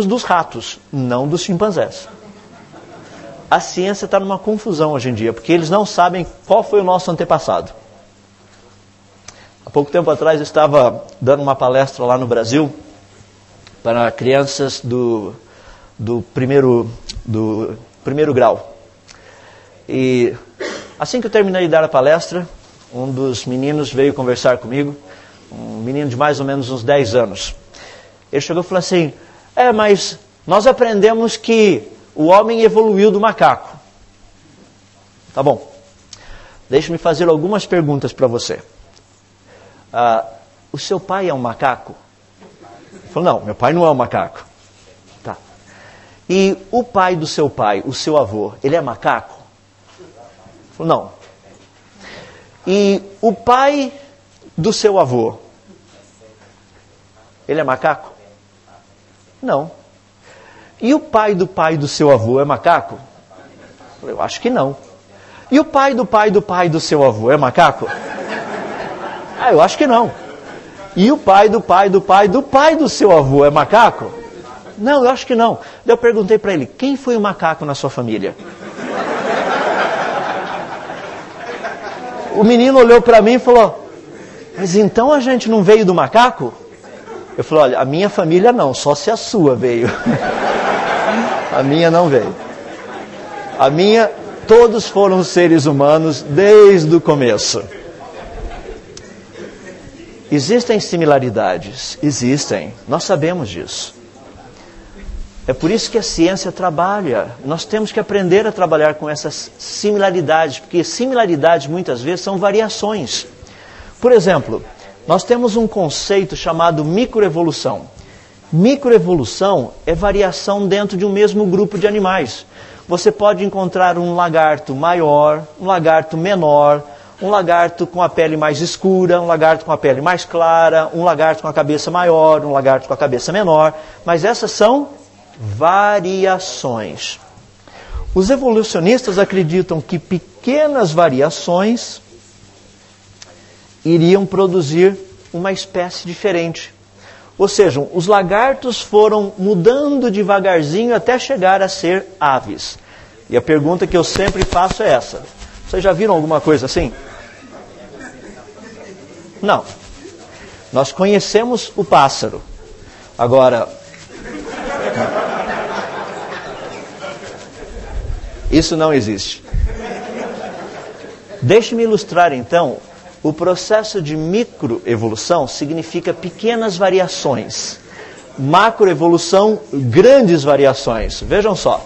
dos ratos, não dos chimpanzés. A ciência está numa confusão hoje em dia, porque eles não sabem qual foi o nosso antepassado. Há pouco tempo atrás eu estava dando uma palestra lá no Brasil para crianças do primeiro grau. E assim que eu terminei de dar a palestra, um dos meninos veio conversar comigo, um menino de mais ou menos uns 10 anos. Ele chegou e falou assim, mas nós aprendemos que o homem evoluiu do macaco. Tá bom. Deixa-me fazer algumas perguntas para você. O seu pai é um macaco? Ele falou, não, meu pai não é um macaco. Tá. E o pai do seu pai, o seu avô, ele é macaco? Ele falou, não. E o pai do seu avô, ele é macaco? Não. E o pai do seu avô é macaco? Eu falei, eu acho que não. E o pai do seu avô é macaco? Eu acho que não. E o pai do seu avô é macaco? Não, eu acho que não. Daí eu perguntei para ele, quem foi o macaco na sua família? O menino olhou para mim e falou, mas então a gente não veio do macaco? Eu falei, olha, a minha família não, só se a sua veio. A minha não veio. A minha, todos foram seres humanos desde o começo. Existem similaridades? Existem, nós sabemos disso. É por isso que a ciência trabalha. Nós temos que aprender a trabalhar com essas similaridades, porque similaridades muitas vezes são variações. Por exemplo, nós temos um conceito chamado microevolução. Microevolução é variação dentro de um mesmo grupo de animais. Você pode encontrar um lagarto maior, um lagarto menor, um lagarto com a pele mais escura, um lagarto com a pele mais clara, um lagarto com a cabeça maior, um lagarto com a cabeça menor, mas essas são variações. Os evolucionistas acreditam que pequenas variações iriam produzir uma espécie diferente. Ou seja, os lagartos foram mudando devagarzinho até chegar a ser aves. E a pergunta que eu sempre faço é essa: vocês já viram alguma coisa assim? Não. Nós conhecemos o pássaro. Agora, isso não existe. Deixe-me ilustrar então. O processo de microevolução significa pequenas variações. Macroevolução, grandes variações. Vejam só.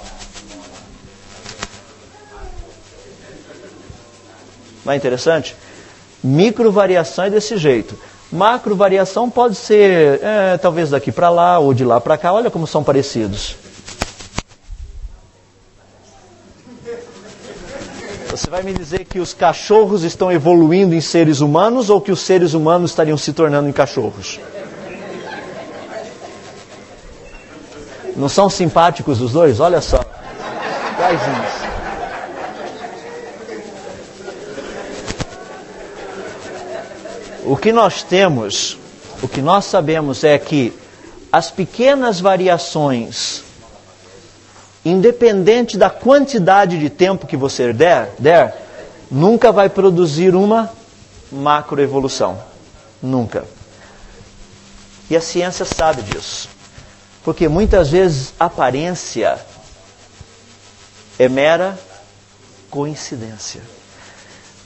Não é interessante? Microvariação é desse jeito. Macrovariação pode ser, talvez daqui para lá ou de lá para cá. Olha como são parecidos. Você vai me dizer que os cachorros estão evoluindo em seres humanos ou que os seres humanos estariam se tornando em cachorros? Não são simpáticos os dois? Olha só. Iguaizinhos. O que nós temos, o que nós sabemos é que as pequenas variações, independente da quantidade de tempo que você der, nunca vai produzir uma macroevolução. Nunca. E a ciência sabe disso. Porque muitas vezes a aparência é mera coincidência.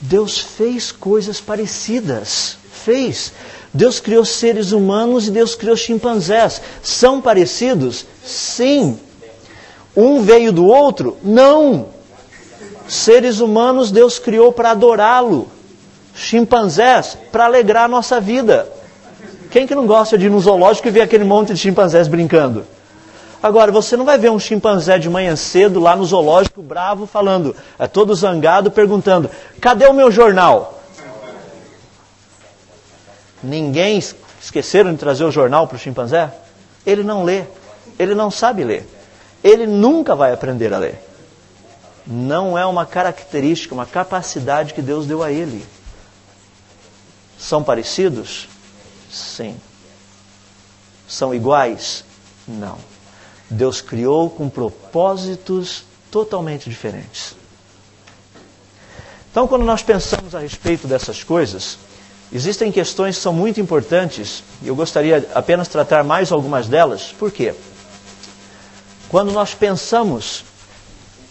Deus fez coisas parecidas. Fez. Deus criou seres humanos e Deus criou chimpanzés. São parecidos? Sim. Um veio do outro? Não. Seres humanos Deus criou para adorá-lo. Chimpanzés para alegrar a nossa vida. Quem que não gosta de ir no zoológico e ver aquele monte de chimpanzés brincando? Agora, você não vai ver um chimpanzé de manhã cedo lá no zoológico, bravo, falando, todo zangado, perguntando, cadê o meu jornal? Ninguém esqueceram de trazer o jornal para o chimpanzé? Ele não lê, ele não sabe ler. Ele nunca vai aprender a ler. Não é uma característica, uma capacidade que Deus deu a ele. São parecidos? Sim. São iguais? Não. Deus criou com propósitos totalmente diferentes. Então, quando nós pensamos a respeito dessas coisas, existem questões que são muito importantes, e eu gostaria apenas tratar mais algumas delas. Por quê? Quando nós pensamos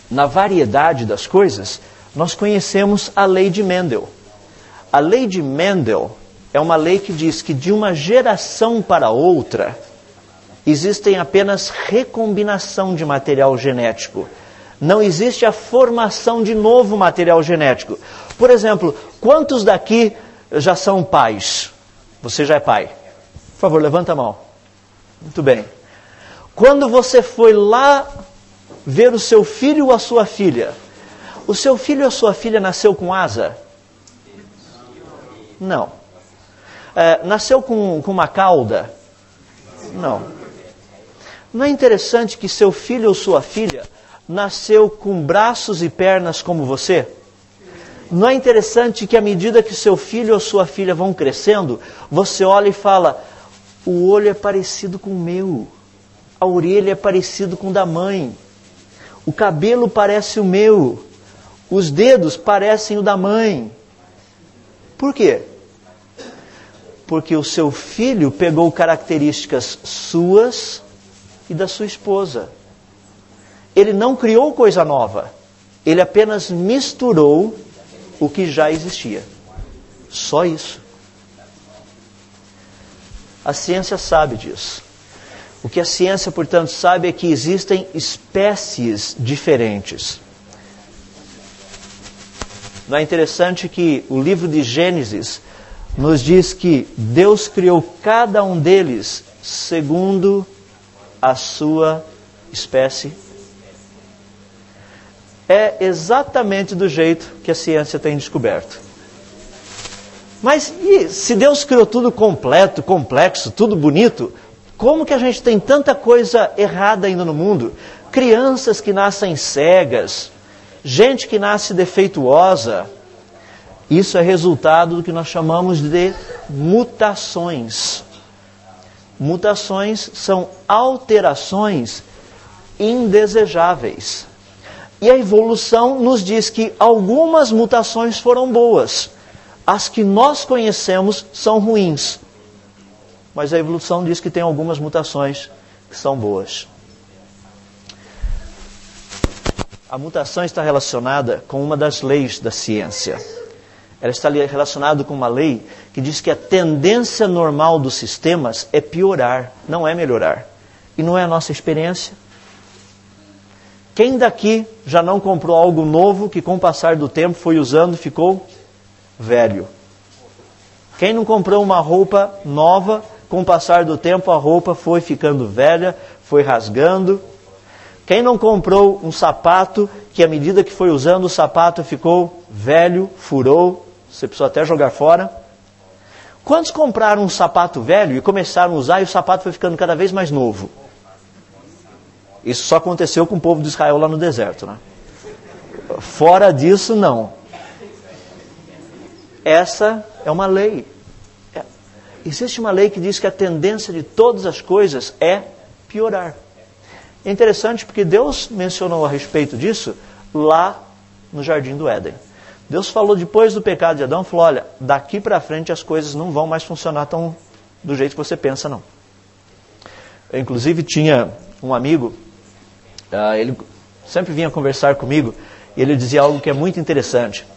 na variedade das coisas, nós conhecemos a lei de Mendel. A lei de Mendel é uma lei que diz que de uma geração para outra, existem apenas recombinação de material genético. Não existe a formação de novo material genético. Por exemplo, quantos daqui já são pais? Você já é pai? Por favor, levanta a mão. Muito bem. Quando você foi lá ver o seu filho ou a sua filha, o seu filho ou a sua filha nasceu com asa? Não. Nasceu com uma cauda? Não. Não é interessante que seu filho ou sua filha nasceu com braços e pernas como você? Não é interessante que à medida que seu filho ou sua filha vão crescendo, você olha e fala, o olho é parecido com o meu, a orelha é parecido com o da mãe, o cabelo parece o meu, os dedos parecem o da mãe. Por quê? Porque o seu filho pegou características suas e da sua esposa. Ele não criou coisa nova. Ele apenas misturou o que já existia. Só isso. A ciência sabe disso. O que a ciência, portanto, sabe é que existem espécies diferentes. Não é interessante que o livro de Gênesis nos diz que Deus criou cada um deles segundo a sua espécie? É exatamente do jeito que a ciência tem descoberto. Mas e se Deus criou tudo completo, complexo, tudo bonito, como que a gente tem tanta coisa errada ainda no mundo? Crianças que nascem cegas, gente que nasce defeituosa. Isso é resultado do que nós chamamos de mutações. Mutações são alterações indesejáveis. E a evolução nos diz que algumas mutações foram boas. As que nós conhecemos são ruins. Mas a evolução diz que tem algumas mutações que são boas. A mutação está relacionada com uma das leis da ciência. Ela está relacionada com uma lei que diz que a tendência normal dos sistemas é piorar, não é melhorar. E não é a nossa experiência. Quem daqui já não comprou algo novo que com o passar do tempo foi usando e ficou velho? Quem não comprou uma roupa nova, com o passar do tempo a roupa foi ficando velha, foi rasgando? Quem não comprou um sapato que à medida que foi usando o sapato ficou velho, furou, você precisou até jogar fora? Quantos compraram um sapato velho e começaram a usar e o sapato foi ficando cada vez mais novo? Isso só aconteceu com o povo de Israel lá no deserto, né? Fora disso, não. Essa é uma lei. Existe uma lei que diz que a tendência de todas as coisas é piorar. É interessante porque Deus mencionou a respeito disso lá no Jardim do Éden. Deus falou depois do pecado de Adão, falou, olha, daqui para frente as coisas não vão mais funcionar tão do jeito que você pensa, não. Eu, inclusive, tinha um amigo, ele sempre vinha conversar comigo, e ele dizia algo que é muito interessante.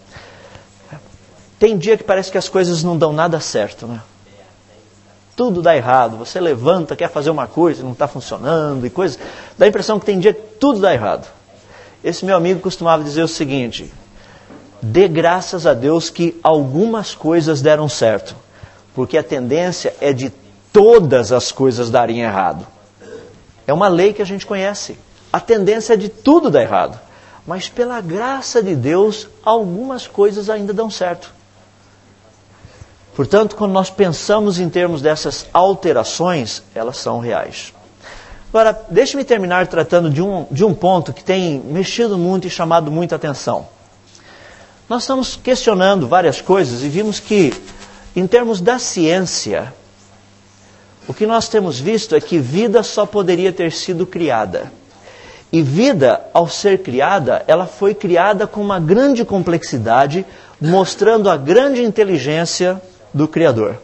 Tem dia que parece que as coisas não dão nada certo, né? Tudo dá errado, você levanta, quer fazer uma coisa, não está funcionando e coisas. Dá a impressão que tem dia que tudo dá errado. Esse meu amigo costumava dizer o seguinte, dê graças a Deus que algumas coisas deram certo, porque a tendência é de todas as coisas darem errado. É uma lei que a gente conhece. A tendência é de tudo dar errado. Mas pela graça de Deus, algumas coisas ainda dão certo. Portanto, quando nós pensamos em termos dessas alterações, elas são reais. Agora, deixe-me terminar tratando de um ponto que tem mexido muito e chamado muita atenção. Nós estamos questionando várias coisas e vimos que, em termos da ciência, o que nós temos visto é que vida só poderia ter sido criada. E vida, ao ser criada, ela foi criada com uma grande complexidade, mostrando a grande inteligência do Criador.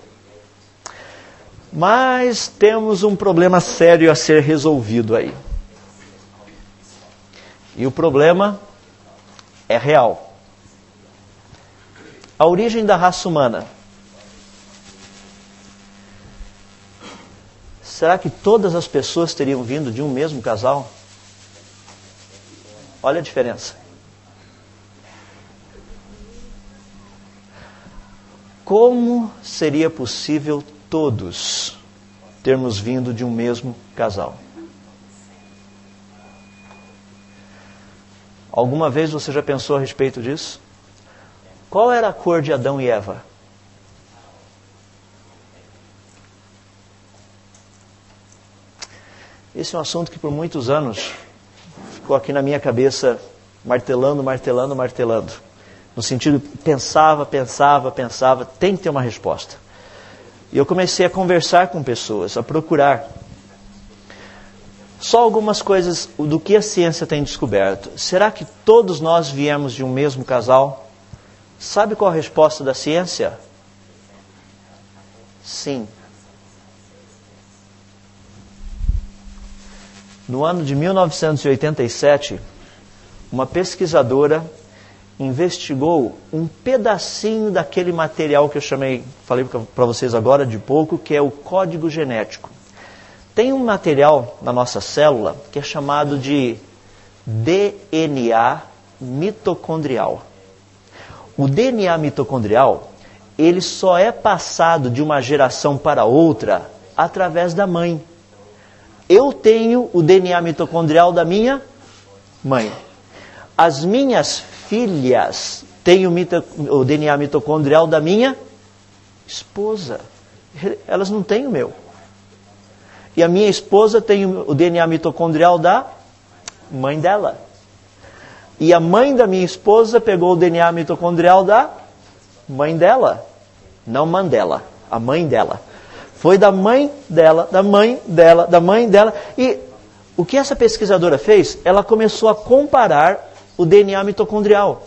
Mas temos um problema sério a ser resolvido aí. E o problema é real. A origem da raça humana. Será que todas as pessoas teriam vindo de um mesmo casal? Olha a diferença. Como seria possível todos termos vindo de um mesmo casal? Alguma vez você já pensou a respeito disso? Qual era a cor de Adão e Eva? Esse é um assunto que por muitos anos ficou aqui na minha cabeça, martelando. No sentido, pensava, tem que ter uma resposta. E eu comecei a conversar com pessoas, a procurar. Só algumas coisas do que a ciência tem descoberto. Será que todos nós viemos de um mesmo casal? Sabe qual a resposta da ciência? Sim. No ano de 1987, uma pesquisadora investigou um pedacinho daquele material que eu falei para vocês agora de pouco, que é o código genético. Tem um material na nossa célula que é chamado de DNA mitocondrial. O DNA mitocondrial, ele só é passado de uma geração para outra através da mãe. Eu tenho o DNA mitocondrial da minha mãe. As minhas filhas têm o DNA mitocondrial da minha esposa. Elas não têm o meu. E a minha esposa tem o DNA mitocondrial da mãe dela. E a mãe da minha esposa pegou o DNA mitocondrial da mãe dela. Não Mandela, a mãe dela. Foi da mãe dela, da mãe dela, da mãe dela. E o que essa pesquisadora fez? Ela começou a comparar o DNA mitocondrial.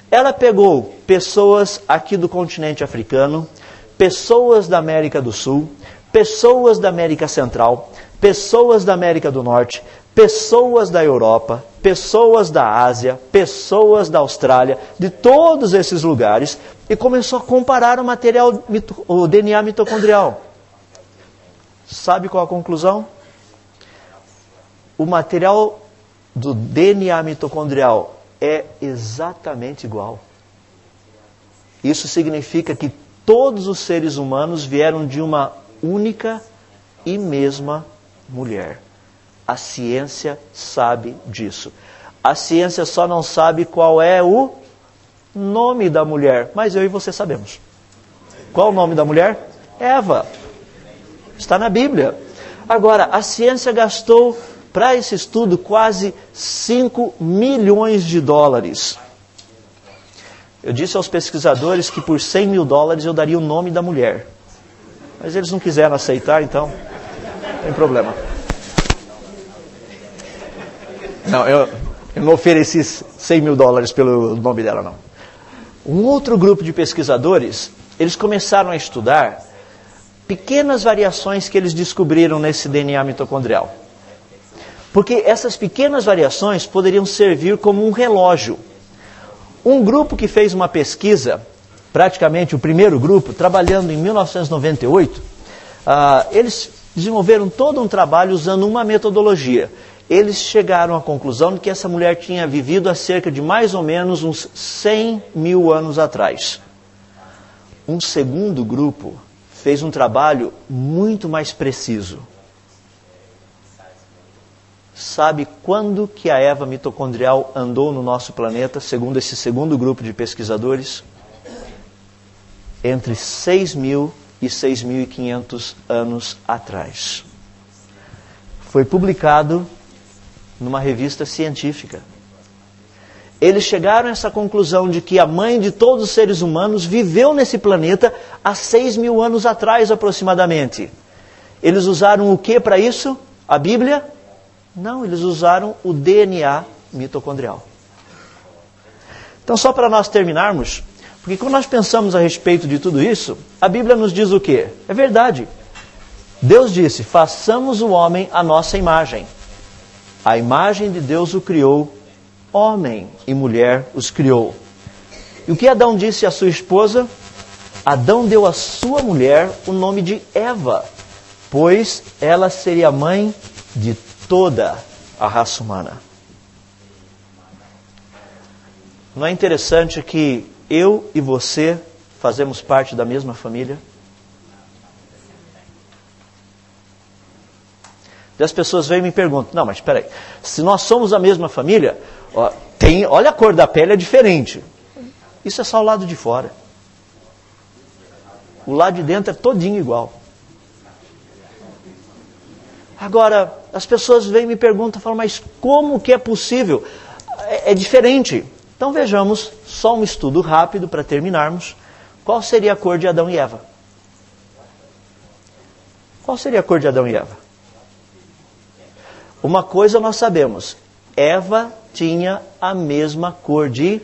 Ela pegou pessoas aqui do continente africano, pessoas da América do Sul, pessoas da América Central, pessoas da América do Norte, pessoas da Europa, pessoas da Ásia, pessoas da Austrália, de todos esses lugares, e começou a comparar o DNA mitocondrial. Sabe qual a conclusão? O material do DNA mitocondrial é exatamente igual. Isso significa que todos os seres humanos vieram de uma única e mesma mulher. A ciência sabe disso. A ciência só não sabe qual é o nome da mulher, mas eu e você sabemos. Qual o nome da mulher? Eva. Está na Bíblia. Agora, a ciência gastou para esse estudo quase 5 milhões de dólares. Eu disse aos pesquisadores que por 100 mil dólares eu daria o nome da mulher. Mas eles não quiseram aceitar, então não tem problema. Não, eu não ofereci 100 mil dólares pelo nome dela, não. Um outro grupo de pesquisadores, eles começaram a estudar pequenas variações que eles descobriram nesse DNA mitocondrial. Porque essas pequenas variações poderiam servir como um relógio. Um grupo que fez uma pesquisa, praticamente o primeiro grupo, trabalhando em 1998, eles desenvolveram todo um trabalho usando uma metodologia. Eles chegaram à conclusão de que essa mulher tinha vivido há cerca de mais ou menos uns 100 mil anos atrás. Um segundo grupo fez um trabalho muito mais preciso. Sabe quando que a Eva mitocondrial andou no nosso planeta, segundo esse segundo grupo de pesquisadores? Entre 6.000 e 6.500 anos atrás. Foi publicado numa revista científica. Eles chegaram a essa conclusão de que a mãe de todos os seres humanos viveu nesse planeta há 6.000 anos atrás aproximadamente. Eles usaram o que para isso? A Bíblia? Não, eles usaram o DNA mitocondrial. Então, só para nós terminarmos, porque quando nós pensamos a respeito de tudo isso, a Bíblia nos diz o quê? É verdade. Deus disse, façamos o homem à nossa imagem. A imagem de Deus o criou, homem e mulher os criou. E o que Adão disse à sua esposa? Adão deu à sua mulher o nome de Eva, pois ela seria mãe de toda a raça humana. Não é interessante que eu e você fazemos parte da mesma família? E as pessoas vêm e me perguntam, não, mas espera aí, se nós somos a mesma família, olha a cor da pele é diferente. Isso é só o lado de fora. O lado de dentro é todinho igual. Agora, as pessoas vêm e me perguntam, falam, mas como que é possível? É diferente. Então vejamos só um estudo rápido para terminarmos. Qual seria a cor de Adão e Eva? Qual seria a cor de Adão e Eva? Uma coisa nós sabemos, Eva tinha a mesma cor de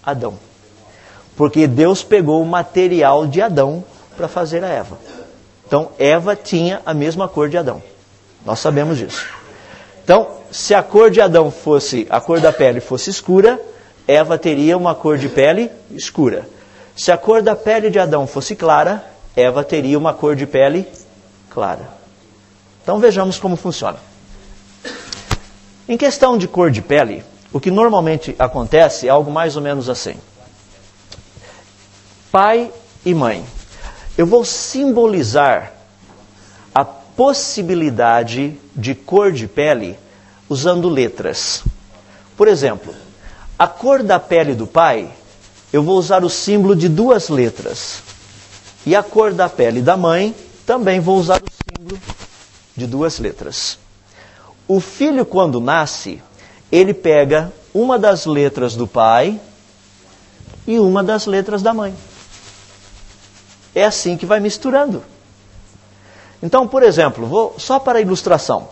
Adão. Porque Deus pegou o material de Adão para fazer a Eva. Então, Eva tinha a mesma cor de Adão. Nós sabemos disso. Então, se a cor de Adão fosse, a cor da pele fosse escura, Eva teria uma cor de pele escura. Se a cor da pele de Adão fosse clara, Eva teria uma cor de pele clara. Então vejamos como funciona. Em questão de cor de pele, o que normalmente acontece é algo mais ou menos assim. Pai e mãe. Eu vou simbolizar a possibilidade de cor de pele usando letras. Por exemplo, a cor da pele do pai, eu vou usar o símbolo de 2 letras. E a cor da pele da mãe, também vou usar o símbolo de 2 letras. O filho, quando nasce, ele pega uma das letras do pai e uma das letras da mãe. É assim que vai misturando. Então, por exemplo, só para ilustração.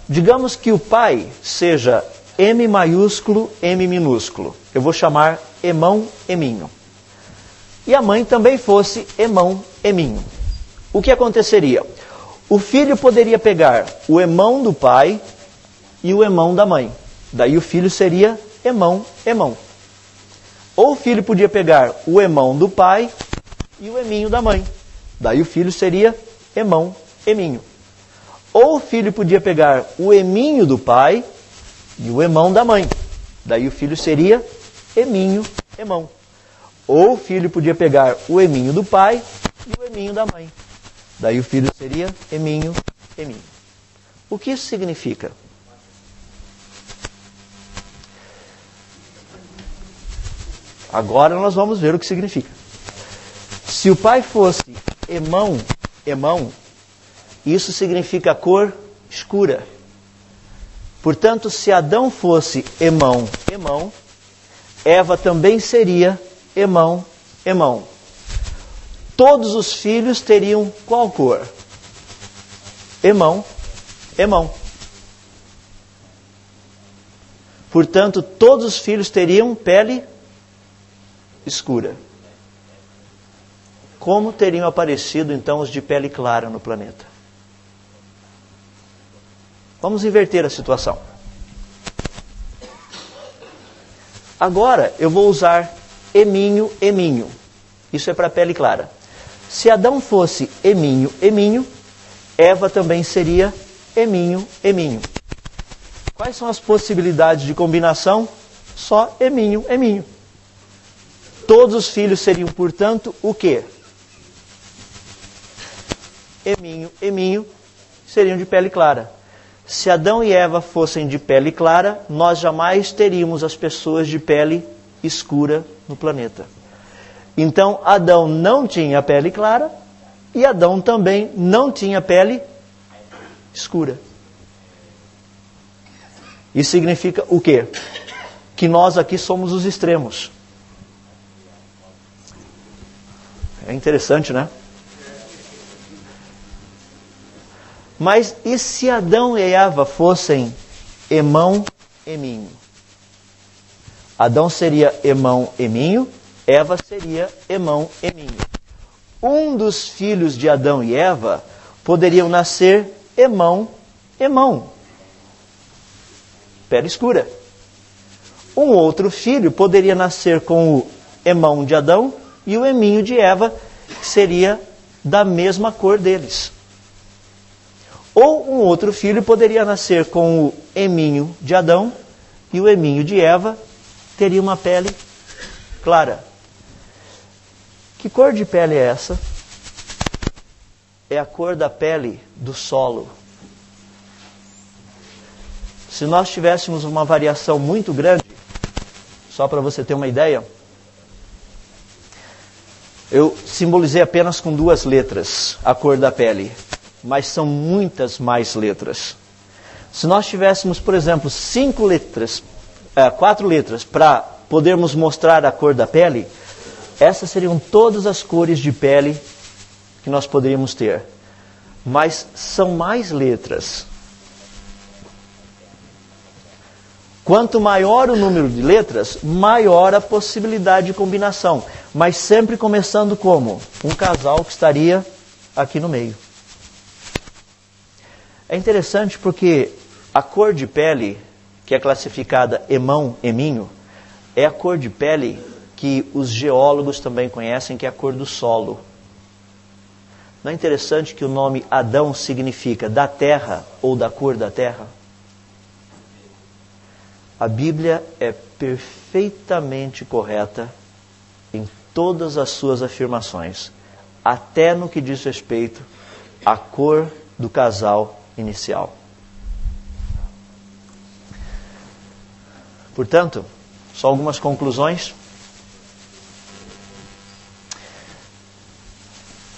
Digamos que o pai seja M maiúsculo, M minúsculo. Eu vou chamar Emão, Eminho. E a mãe também fosse Emão, Eminho. O que aconteceria? O filho poderia pegar o Emão do pai e o Emão da mãe. Daí o filho seria Emão, Emão. Ou o filho podia pegar o Emão do pai e o Eminho da mãe. Daí o filho seria Emão, Eminho. Ou o filho podia pegar o Eminho do pai e o Emão da mãe. Daí o filho seria Eminho, Emão. Ou o filho podia pegar o Eminho do pai e o Eminho da mãe. Daí o filho seria Eminho, Eminho. O que isso significa? Agora nós vamos ver o que significa. Se o pai fosse Emão, Emão, isso significa cor escura. Portanto, se Adão fosse Emão, Emão, Eva também seria Emão, Emão. Todos os filhos teriam qual cor? Emão, Emão. Portanto, todos os filhos teriam pele escura. Como teriam aparecido então os de pele clara no planeta? Vamos inverter a situação. Agora eu vou usar Eminho, Eminho. Isso é para pele clara. Se Adão fosse Eminho, Eminho, Eva também seria Eminho, Eminho. Quais são as possibilidades de combinação? Só Eminho, Eminho. Todos os filhos seriam, portanto, o quê? Eminho, Eminho, seriam de pele clara. Se Adão e Eva fossem de pele clara, nós jamais teríamos as pessoas de pele escura no planeta. Então, Adão não tinha pele clara e Adão também não tinha pele escura. Isso significa o quê? Que nós aqui somos os extremos. É interessante, né? Mas e se Adão e Eva fossem Emão, Eminho? Adão seria Emão, Eminho, Eva seria Emão, Eminho. Um dos filhos de Adão e Eva poderiam nascer Emão, Emão. Pele escura. Um outro filho poderia nascer com o Emão de Adão e o Eminho de Eva, que seria da mesma cor deles. Ou um outro filho poderia nascer com o Eminho de Adão e o Eminho de Eva teria uma pele clara. Que cor de pele é essa? É a cor da pele do solo. Se nós tivéssemos uma variação muito grande, só para você ter uma ideia, eu simbolizei apenas com 2 letras a cor da pele. Mas são muitas mais letras. Se nós tivéssemos, por exemplo, 4 letras para podermos mostrar a cor da pele, essas seriam todas as cores de pele que nós poderíamos ter. Mas são mais letras. Quanto maior o número de letras, maior a possibilidade de combinação. Mas sempre começando como? Um casal que estaria aqui no meio. É interessante porque a cor de pele, que é classificada Emão, Eminho, é a cor de pele que os geólogos também conhecem, que é a cor do solo. Não é interessante que o nome Adão significa da terra ou da cor da terra? A Bíblia é perfeitamente correta em todas as suas afirmações, até no que diz respeito à cor do casal inicial. Portanto, só algumas conclusões.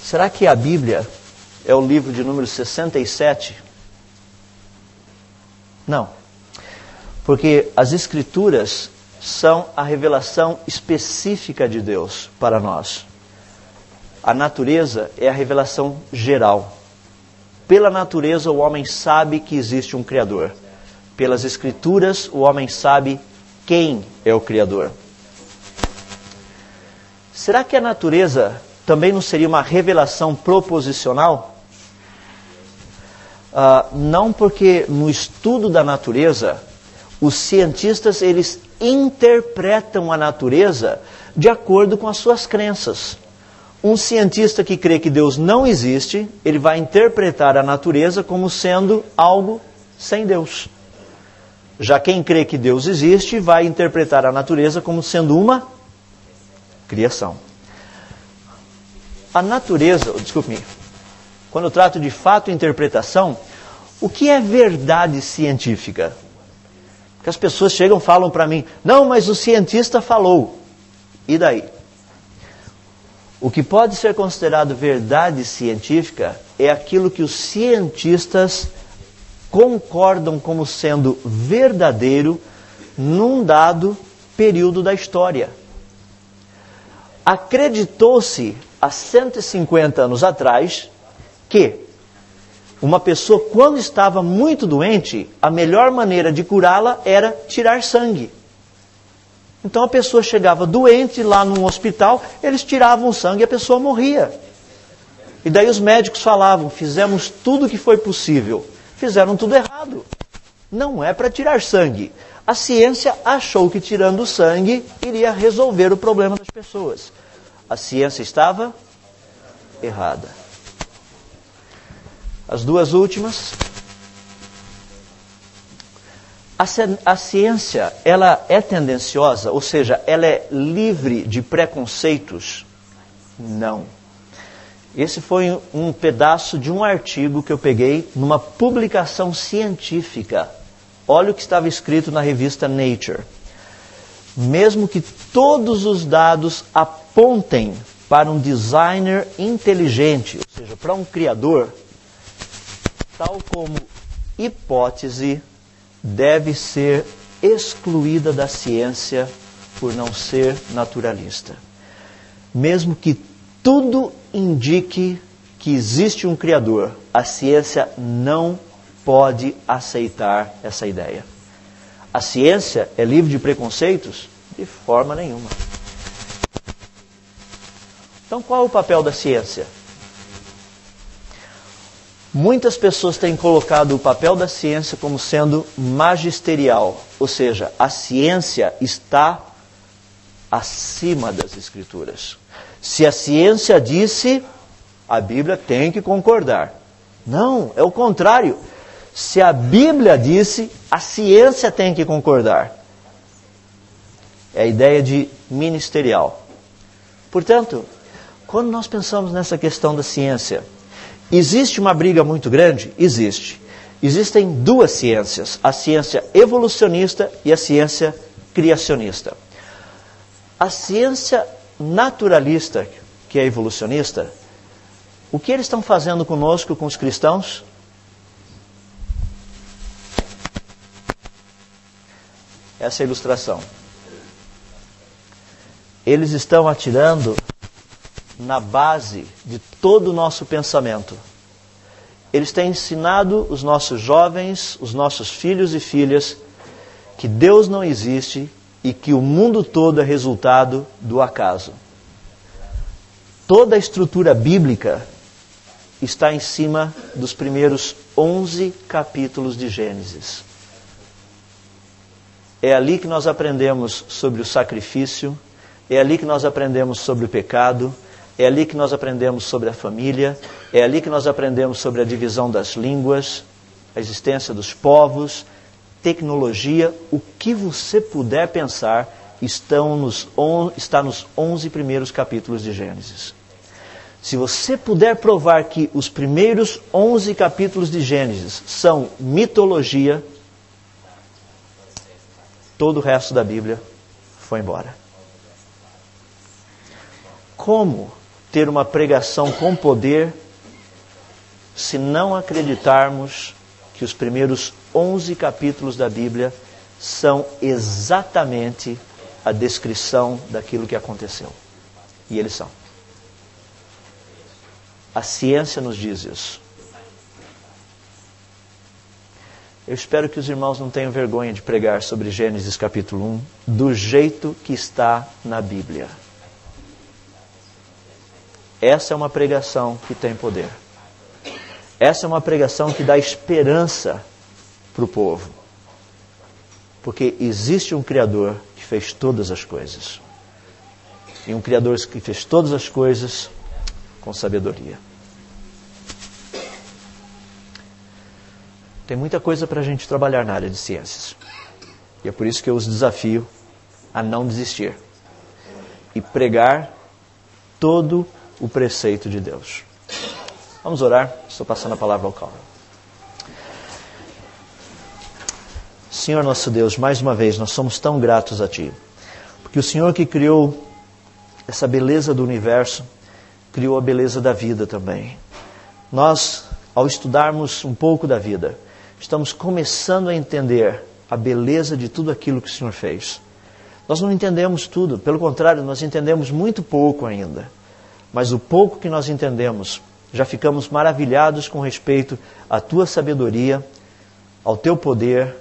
Será que a Bíblia é o livro de número 67? Não. Porque as Escrituras são a revelação específica de Deus para nós. A natureza é a revelação geral. Pela natureza, o homem sabe que existe um Criador. Pelas Escrituras, o homem sabe quem é o Criador. Será que a natureza também não seria uma revelação proposicional? Não, porque no estudo da natureza, os cientistas eles interpretam a natureza de acordo com as suas crenças. Um cientista que crê que Deus não existe, ele vai interpretar a natureza como sendo algo sem Deus. Já quem crê que Deus existe, vai interpretar a natureza como sendo uma criação. A natureza, desculpe-me, quando eu trato de fato e interpretação, o que é verdade científica? Porque as pessoas chegam e falam para mim, não, mas o cientista falou. E daí? O que pode ser considerado verdade científica é aquilo que os cientistas concordam como sendo verdadeiro num dado período da história. Acreditou-se há 150 anos atrás que uma pessoa, quando estava muito doente, a melhor maneira de curá-la era tirar sangue. Então a pessoa chegava doente lá num hospital, eles tiravam o sangue e a pessoa morria. E daí os médicos falavam, fizemos tudo o que foi possível. Fizeram tudo errado. Não é para tirar sangue. A ciência achou que tirando o sangue iria resolver o problema das pessoas. A ciência estava errada. As duas últimas. A ciência, ela é tendenciosa, ou seja, ela é livre de preconceitos? Não. Esse foi um pedaço de um artigo que eu peguei numa publicação científica. Olha o que estava escrito na revista Nature. Mesmo que todos os dados apontem para um designer inteligente, ou seja, para um criador, tal como hipótese deve ser excluída da ciência por não ser naturalista. Mesmo que tudo indique que existe um Criador, a ciência não pode aceitar essa ideia. A ciência é livre de preconceitos? De forma nenhuma. Então qual é o papel da ciência? Muitas pessoas têm colocado o papel da ciência como sendo magisterial, ou seja, a ciência está acima das Escrituras. Se a ciência disse, a Bíblia tem que concordar. Não, é o contrário. Se a Bíblia disse, a ciência tem que concordar. É a ideia de ministerial. Portanto, quando nós pensamos nessa questão da ciência, existe uma briga muito grande? Existe. Existem duas ciências, a ciência evolucionista e a ciência criacionista. A ciência naturalista, que é evolucionista, o que eles estão fazendo conosco, com os cristãos? Essa é a ilustração. Eles estão atirando na base de todo o nosso pensamento. Eles têm ensinado os nossos jovens, os nossos filhos e filhas, que Deus não existe e que o mundo todo é resultado do acaso. Toda a estrutura bíblica está em cima dos primeiros 11 capítulos de Gênesis. É ali que nós aprendemos sobre o sacrifício, é ali que nós aprendemos sobre o pecado, É ali que nós aprendemos sobre a família, é ali que nós aprendemos sobre a divisão das línguas, a existência dos povos, tecnologia, o que você puder pensar está nos 11 primeiros capítulos de Gênesis. Se você puder provar que os primeiros 11 capítulos de Gênesis são mitologia, todo o resto da Bíblia foi embora. Como ter uma pregação com poder se não acreditarmos que os primeiros 11 capítulos da Bíblia são exatamente a descrição daquilo que aconteceu? E eles são. A ciência nos diz isso. Eu espero que os irmãos não tenham vergonha de pregar sobre Gênesis capítulo 1 do jeito que está na Bíblia. Essa é uma pregação que tem poder. Essa é uma pregação que dá esperança para o povo. Porque existe um Criador que fez todas as coisas. E um Criador que fez todas as coisas com sabedoria. Tem muita coisa para a gente trabalhar na área de ciências. E é por isso que eu os desafio a não desistir. E pregar todo o preceito de Deus. Vamos orar. Estou passando a palavra ao Carlos. Senhor nosso Deus, mais uma vez, nós somos tão gratos a Ti. Porque o Senhor que criou essa beleza do universo, criou a beleza da vida também. Nós, ao estudarmos um pouco da vida, estamos começando a entender a beleza de tudo aquilo que o Senhor fez. Nós não entendemos tudo, pelo contrário, nós entendemos muito pouco ainda. Mas o pouco que nós entendemos, já ficamos maravilhados com respeito à Tua sabedoria, ao Teu poder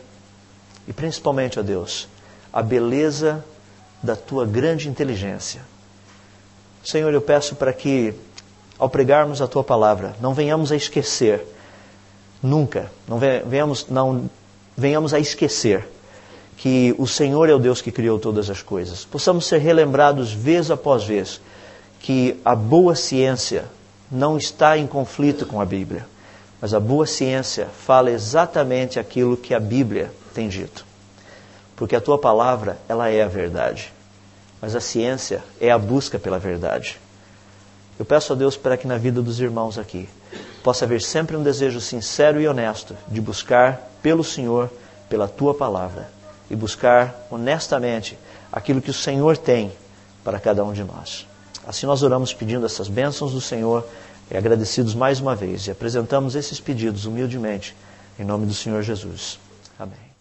e principalmente, ó Deus, a beleza da Tua grande inteligência. Senhor, eu peço para que, ao pregarmos a Tua palavra, não venhamos a esquecer, nunca, não venhamos a esquecer que o Senhor é o Deus que criou todas as coisas. Possamos ser relembrados vez após vez que a boa ciência não está em conflito com a Bíblia, mas a boa ciência fala exatamente aquilo que a Bíblia tem dito. Porque a Tua palavra, ela é a verdade. Mas a ciência é a busca pela verdade. Eu peço a Deus para que na vida dos irmãos aqui possa haver sempre um desejo sincero e honesto de buscar pelo Senhor, pela Tua palavra, e buscar honestamente aquilo que o Senhor tem para cada um de nós. Assim nós oramos pedindo essas bênçãos do Senhor e agradecidos mais uma vez. E apresentamos esses pedidos humildemente em nome do Senhor Jesus. Amém.